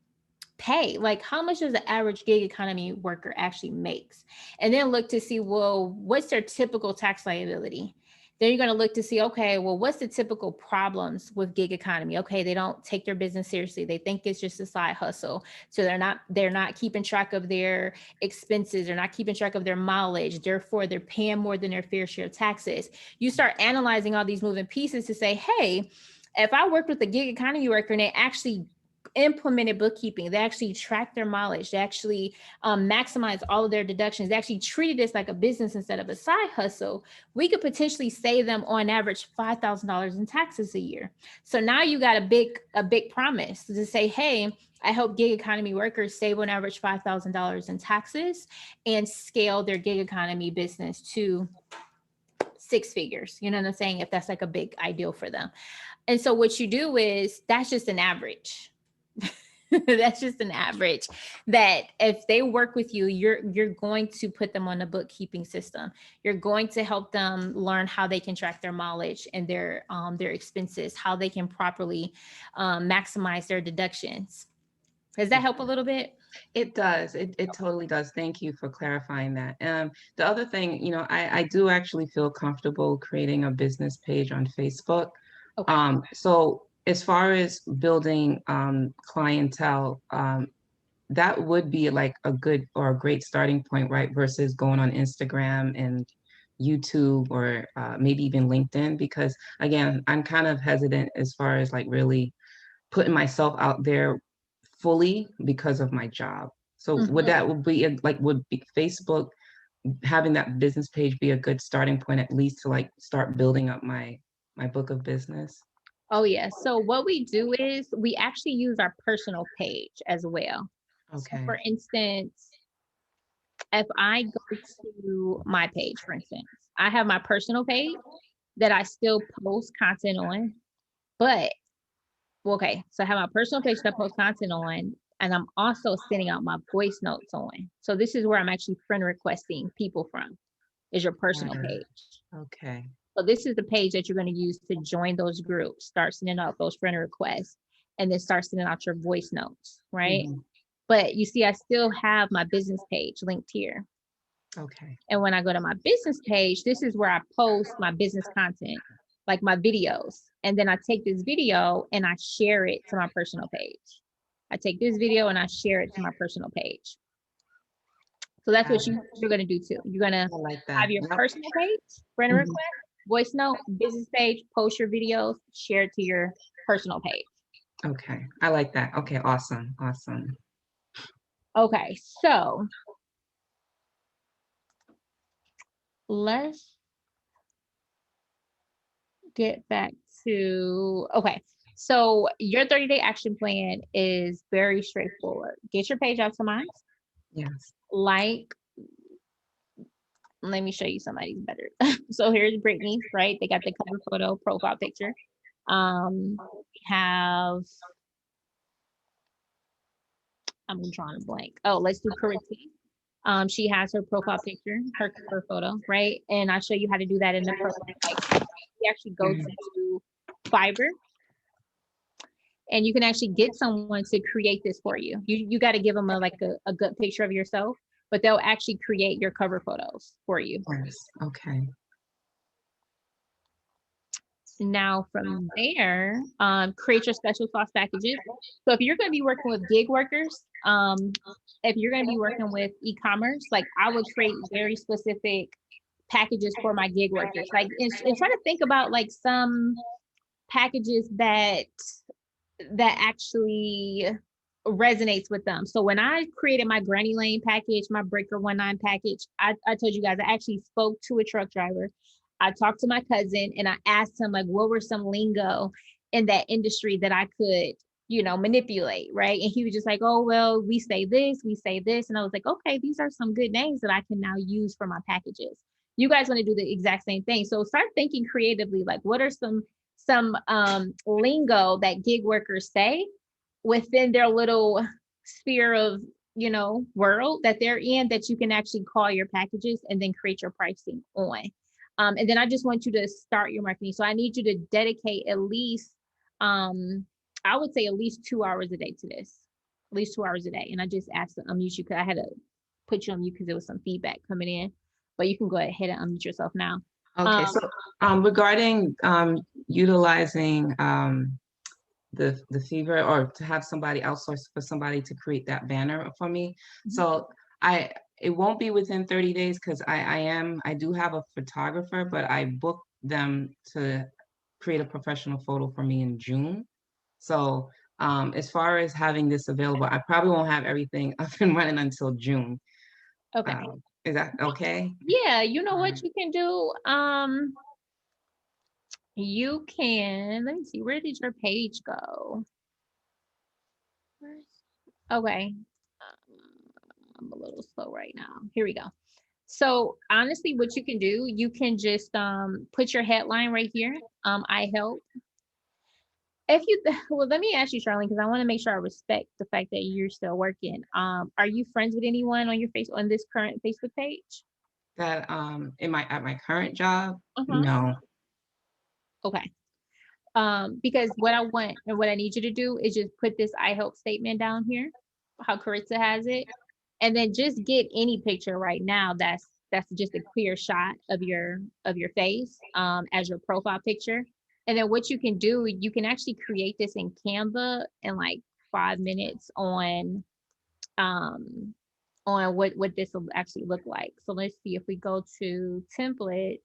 pay. Like, how much does the average gig economy worker actually makes? And then look to see, well, what's their typical tax liability? Then you're going to look to see, okay, well, what's the typical problems with gig economy? Okay, they don't take their business seriously. They think it's just a side hustle. So they're not keeping track of their expenses. They're not keeping track of their mileage. Therefore, they're paying more than their fair share of taxes. You start analyzing all these moving pieces to say, hey, if I worked with a gig economy worker and they actually implemented bookkeeping, they actually tracked their mileage, they actually maximized all of their deductions, they actually treated this like a business instead of a side hustle, we could potentially save them on average $5,000 in taxes a year. So now you got a big promise to say, hey, I help gig economy workers save on average $5,000 in taxes and scale their gig economy business to 6 figures. You know what I'm saying? If that's like a big ideal for them. And so what you do is, that's just an average. That's just an average that if they work with you, you're going to put them on a bookkeeping system. You're going to help them learn how they can track their mileage and their expenses, how they can properly maximize their deductions. Does that help a little bit? It does. It totally does. Thank you for clarifying that. The other thing, I do actually feel comfortable creating a business page on Facebook. Okay. So as far as building clientele, that would be like a good or a great starting point, right? Versus going on Instagram and YouTube or maybe even LinkedIn, because again, I'm kind of hesitant as far as like really putting myself out there fully because of my job. So would be would be Facebook having that business page be a good starting point at least to like start building up my book of business? Oh, yeah. So what we do is we actually use our personal page as well. So Okay. for instance, if I go to my page, for instance, I have my personal page that I still post content on, but okay, so I have my personal page that I post content on, and I'm also sending out my voice notes on. So this is where I'm actually friend requesting people from, is your personal Got it. page. Okay. So this is the page that you're going to use to join those groups, start sending out those friend requests, and then start sending out your voice notes, right? Mhm. But you see, I still have my business page linked here. Okay. And when I go to my business page, this is where I post my business content, like my videos. And then I take this video and I share it to my personal page. I take this video and I share it to my personal page. So that's what Got it. you're going to do too. You're going to I like have that. your Yep. personal page, friend Mhm. request, voice note, business page, post your videos, share it to your personal page. Okay. I like that. Okay. Awesome. Awesome. Okay, so let's get back to, okay. So your 30-day action plan is very straightforward. Get your page optimized. Yes. Like, let me show you somebody's better. So here's Brittany's, right? They got the cover photo, profile picture. We have, I'm drawing a blank. Oh, let's do Corinthi. She has her profile picture, her cover photo, right? And I'll show you how to do that in the program. Like, you actually go Mhm. to Fiverr, and you can actually get someone to create this for you. You got to give them a good picture of yourself, but they'll actually create your cover photos for you. Yes. Okay. Now from there, create your special sauce packages. So if you're going to be working with gig workers, if you're going to be working with e-commerce, like I would create very specific packages for my gig workers. Like, and try to think about like some packages that actually resonates with them. So when I created my Granny Lane package, my Breaker 19 package, I told you guys, I actually spoke to a truck driver. I talked to my cousin and I asked him like, what were some lingo in that industry that I could, manipulate, right? And he was just like, oh, well, we say this, we say this. And I was like, okay, these are some good names that I can now use for my packages. You guys want to do the exact same thing. So start thinking creatively, like what are some lingo that gig workers say within their little sphere of world that they're in, that you can actually call your packages and then create your pricing on. And then I just want you to start your marketing. So I need you to dedicate at least I would say at least 2 hours a day to this, at least 2 hours a day. And I just asked to unmute you because I had to put you on mute because there was some feedback coming in, but you can go ahead and unmute yourself now. Okay. So regarding utilizing the fever, or to have somebody outsource for somebody to create that banner for me. Mhm. So it won't be within 30 days because I do have a photographer, but I booked them to create a professional photo for me in June. So as far as having this available, I probably won't have everything up and running until June. Okay. Is that okay? Yeah, you know what you can do? You can, let me see, where did your page go? Okay. I'm a little slow right now. Here we go. So honestly, what you can do, you can just put your headline right here. I help. If you, well, let me ask you, Charlene, because I want to make sure I respect the fact that you're still working. Are you friends with anyone on on this current Facebook page? That at my current job, Uh-huh. no. Okay. Because what I want and what I need you to do is just put this I help statement down here. how Carissa has it, and then just get any picture right now that's just a clear shot of your face as your profile picture. And then what you can do, you can actually create this in Canva in like 5 minutes um on what this will actually look like. So let's see, if we go to templates,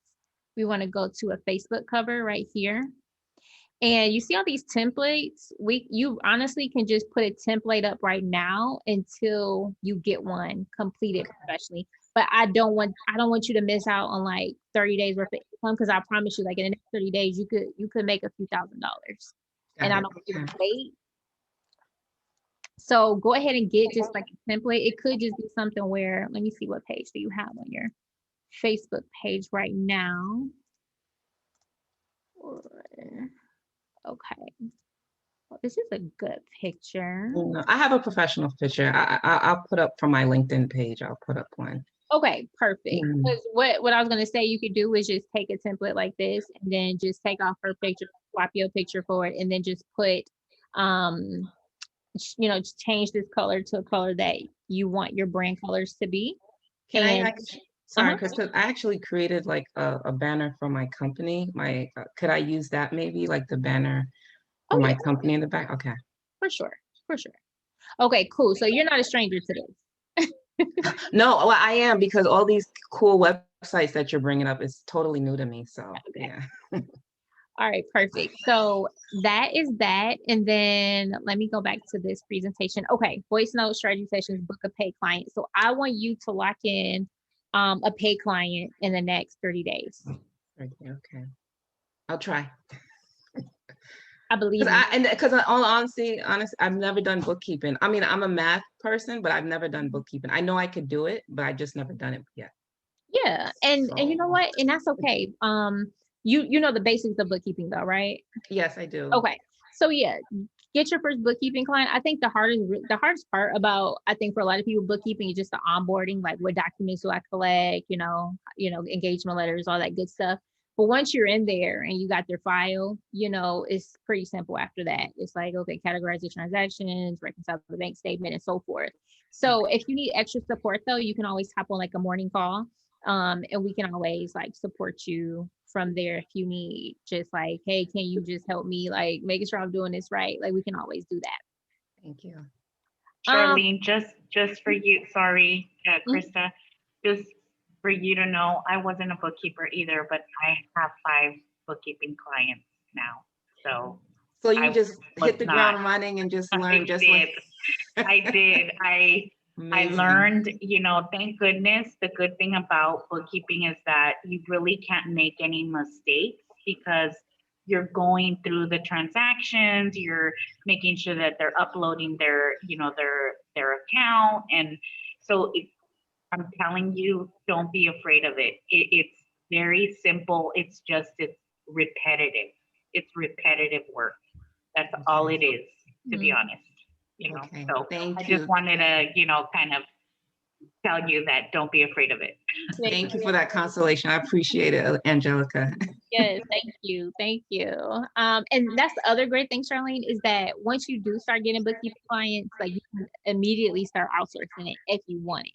we want to go to a Facebook cover right here. And you see all these templates, you honestly can just put a template up right now until you get one completed professionally. But I don't want you to miss out on like 30 days worth of income, because I promise you, like in the next 30 days, you could make a few $1,000s. And Got I it. don't want you Okay. to wait. So go ahead and get just like a template. It could just be something where, let me see, what page do you have on your Facebook page right now? Okay. Well, this is a good picture. No, I have a professional picture. I'll put up from my LinkedIn page. I'll put up one. Okay, perfect. Mm. Because what I was gonna say you could do is just take a template like this and then just take off her picture, swap your picture for it, and then just put just change this color to a color that you want your brand colors to be. Can I And actually, sorry, uh-huh. Krista, I actually created like a banner for my company. Could I use that maybe, like the banner for Oh my yeah, company in the back? Okay. for sure. For sure. Okay, cool. So you're not a stranger to this. No, well, I am, because all these cool websites that you're bringing up is totally new to me. So Okay. yeah. All right, perfect. So that is that. And then let me go back to this presentation. Okay, voice note strategy sessions, book a paid client. So I want you to lock in a paid client in the next 30 days. Okay. I'll try. I believe in Because all honesty, I've never done bookkeeping. I mean, I'm a math person, but I've never done bookkeeping. I know I could do it, but I just never done it yet. yeah. And you know So what? And that's okay. You know the basics of bookkeeping though, right? yes, I do. Okay. So yeah, get your first bookkeeping client. I think the hardest part about, I think for a lot of people, bookkeeping is just the onboarding, like what documents do I collect, engagement letters, all that good stuff. But once you're in there and you got their file, it's pretty simple after that. It's like, okay, categorize the transactions, reconcile the bank statement, and so forth. So if you need extra support though, you can always hop on like a morning call. And we can always like support you from there if you need just like, hey, can you just help me like making sure I'm doing this right? Like we can always do that. Thank you. Charlene, just for you, sorry, Mhm. Krista, just for you to know, I wasn't a bookkeeper either, but I have 5 bookkeeping clients now. So So you I just was hit the not. ground running and just I learn just did. like I did. I amazing. learned, thank goodness. The good thing about bookkeeping is that you really can't make any mistakes because you're going through the transactions, you're making sure that they're uploading their account. And so I'm telling you, don't be afraid of it. It's very simple. It's repetitive. It's repetitive work. That's all it is, to be Mhm. honest. Okay, So thank I just you. wanted to, kind of tell you that don't be afraid of it. Thank you for that consolation. I appreciate it, Angelica. Yes, thank you. Thank you. And that's the other great thing, Charlene, is that once you do start getting bookkeeping clients, like you can immediately start outsourcing it if you want it.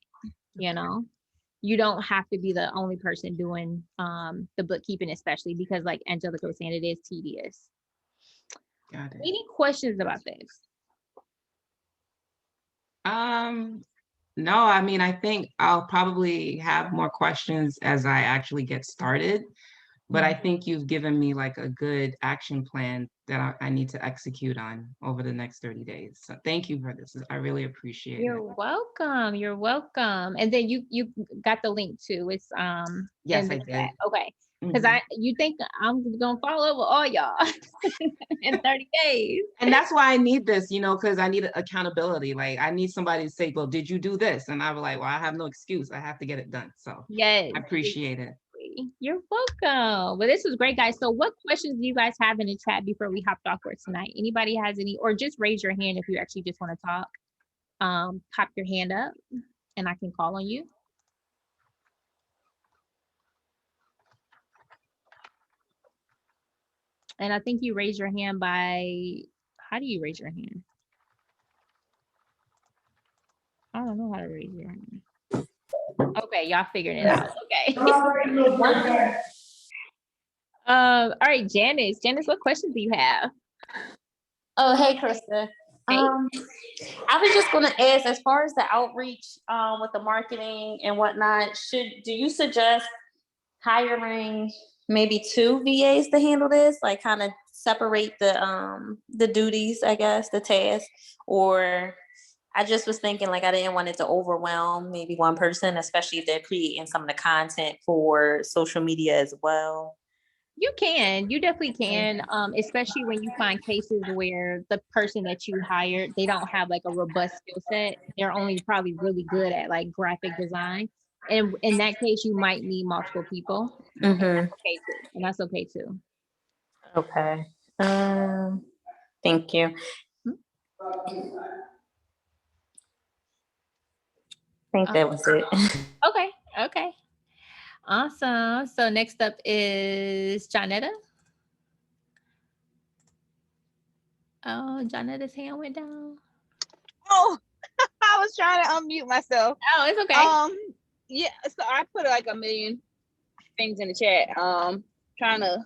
You don't have to be the only person doing the bookkeeping, especially because like Angelica was saying, it is tedious. Got it. Any questions about this? No, I mean, I think I'll probably have more questions as I actually get started, but I think you've given me like a good action plan that I need to execute on over the next 30 days. So thank you for this. I really appreciate You're it. welcome. You're welcome. And then you got the link too. It's Yes, in the I chat. did. Okay. Because Mhm. you think I'm gonna follow up with all y'all in 30 days. And that's why I need this, because I need accountability. Like I need somebody to say, well, did you do this? And I was like, well, I have no excuse. I have to get it done. So Yes. I appreciate it. Exactly. You're welcome. Well, this was great, guys. So what questions do you guys have in the chat before we hopped off for tonight? Anybody has any, or just raise your hand if you actually just want to talk. Pop your hand up and I can call on you. And I think you raise your hand by, how do you raise your hand? don't know how to raise your hand. Okay, y'all figured it out. Okay. All right, Janice. Janice, what questions do you have? Oh, hey, Krista. Hey. I was just gonna ask, as far as the outreach, with the marketing and whatnot, do you suggest hiring maybe 2 VAs to handle this, like kind of separate the duties, I guess, the tasks? Or I just was thinking, like, I didn't want it to overwhelm maybe one person, especially if they're creating some of the content for social media as well. You definitely can, especially when you find cases where the person that you hired, they don't have like a robust skill set. They're only probably really good at like graphic design. And in that case, you might need multiple people. Mm-hmm. And that's okay too. Okay. Thank you. I think that was it. Okay. Awesome. So next up is Jonetta. Oh, Jonetta's hand went down. Oh, I was trying to unmute myself. Oh, it's okay. Yeah, so I put like a million things in the chat. Trying to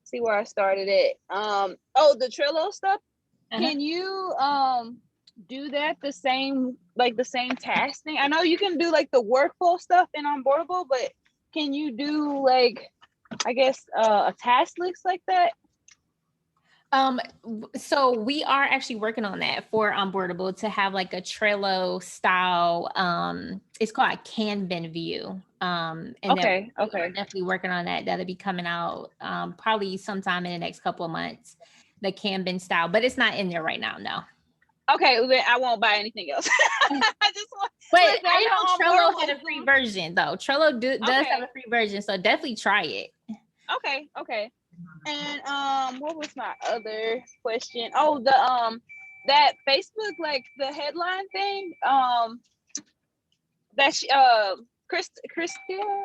see where I started at. Oh, the Trello stuff. Can you do that the same task thing? I know you can do like the workflow stuff in Onboardable, but can you do like, I guess, a task list like that? So we are actually working on that for Onboardable to have like a Trello style. It's called a Kanban view. And Okay. we're definitely working on that. That'll be coming out probably sometime in the next couple of months. The Kanban style, but it's not in there right now. No. Okay, then I won't buy anything else. I just want. But Listen, I know Trello Onboardable had a free version though. Trello does have a free version, so definitely try it. Okay. And what was my other question? Oh, that Facebook, like the headline thing, that Krista,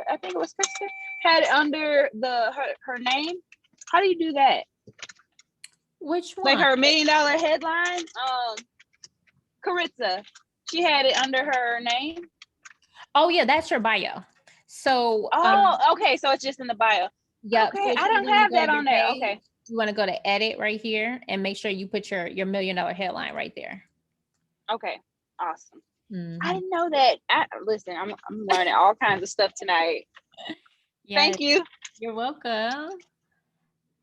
I think it was Krista, had it under her name. How do you do that? Which one? Like her $1 million headline. Caritza, she had it under her name. Oh yeah, that's your bio. So okay, so it's just in the bio. Yep. Okay, so I don't have that on there. Okay. You want to go to edit right here and make sure you put your $1 million headline right there. Okay, awesome. Mm-hmm. I didn't know that. Listen, I'm learning all kinds of stuff tonight. Yes. Thank you. You're welcome.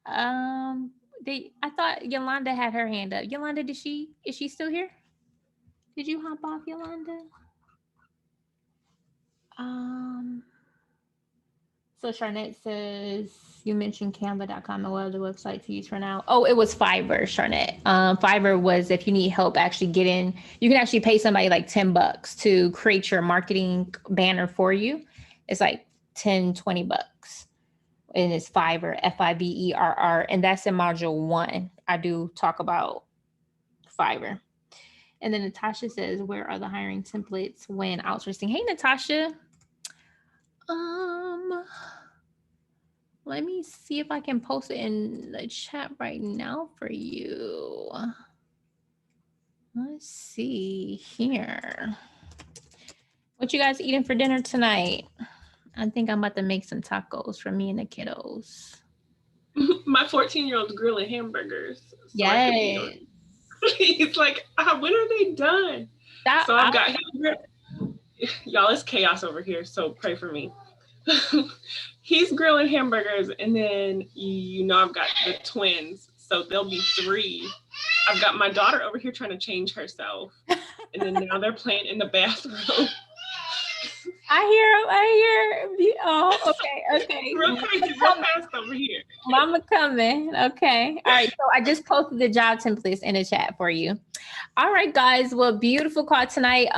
I thought Yolanda had her hand up. Yolanda, is she still here? Did you hop off, Yolanda? So Charnette says, you mentioned canva.com and what other website to use for now? Oh, it was Fiverr, Charnette. Fiverr was if you need help actually getting, you can actually pay somebody like $10 to create your marketing banner for you. It's like $10-20. And it's Fiverr, Fiverr, and that's in module 1. I do talk about Fiverr. And then Natasha says, where are the hiring templates when outsourcing? Hey, Natasha. Let me see if I can post it in the chat right now for you. Let's see here. What you guys eating for dinner tonight? I think I'm about to make some tacos for me and the kiddos. My 14-year-old's grilling hamburgers. So yes. He's like, when are they done? So I've got y'all, it's chaos over here, so pray for me. He's grilling hamburgers, and then I've got the twins, so there'll be 3. I've got my daughter over here trying to change herself, and then now they're playing in the bathroom. I hear. Oh, okay. Real crazy, real fast over here. Mama coming. Okay. All right. So I just posted the job templates in the chat for you. All right, guys. Well, beautiful call tonight.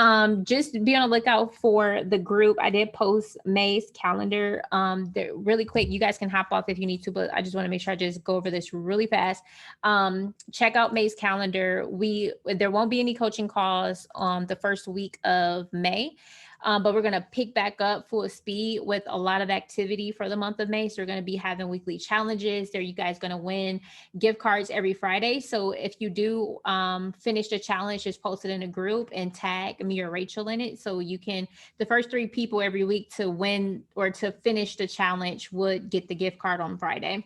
Just be on the lookout for the group. I did post May's calendar. Really quick. You guys can hop off if you need to, but I just want to make sure I just go over this really fast. Check out May's calendar. There won't be any coaching calls the first week of May. But we're going to pick back up full speed with a lot of activity for the month of May. So we're going to be having weekly challenges. There, you guys going to win gift cards every Friday. So if you do finish the challenge, just post it in a group and tag me or Rachel in it. So you can, the first 3 people every week to win or to finish the challenge would get the gift card on Friday.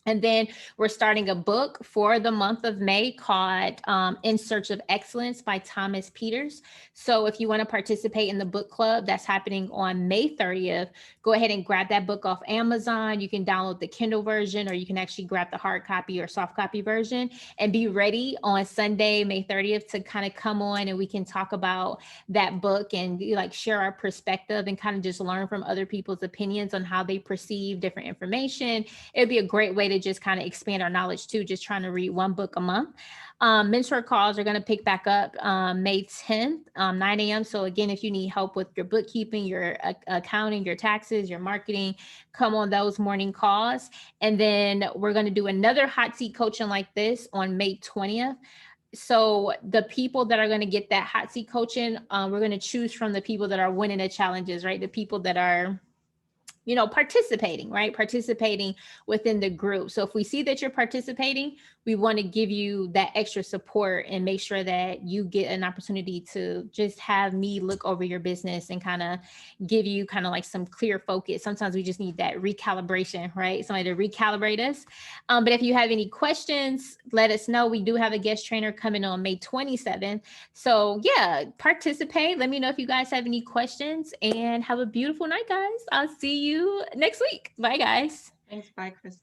And then we're starting a book for the month of May called In Search of Excellence by Thomas Peters. So if you want to participate in the book club that's happening on May 30th, go ahead and grab that book off Amazon. You can download the Kindle version, or you can actually grab the hard copy or soft copy version, and be ready on Sunday, May 30th to kind of come on and we can talk about that book and like share our perspective and kind of just learn from other people's opinions on how they perceive different information. It'd be a great way to just kind of expand our knowledge too, just trying to read 1 book a month. Mentor calls are going to pick back up May 10th, 9 a.m. So again, if you need help with your bookkeeping, your accounting, your taxes, your marketing, come on those morning calls. And then we're going to do another hot seat coaching like this on May 20th. So the people that are going to get that hot seat coaching, we're going to choose from the people that are winning the challenges, right? The people that are, you know, participating within the group. So if we see that you're participating, we want to give you that extra support and make sure that you get an opportunity to just have me look over your business and kind of give you kind of like some clear focus. Sometimes we just need that recalibration, right? Somebody to recalibrate us. But if you have any questions, let us know. We do have a guest trainer coming on May 27th. So yeah, participate. Let me know if you guys have any questions, and have a beautiful night, guys. I'll see you next week. Bye, guys. Thanks. Bye, Chris.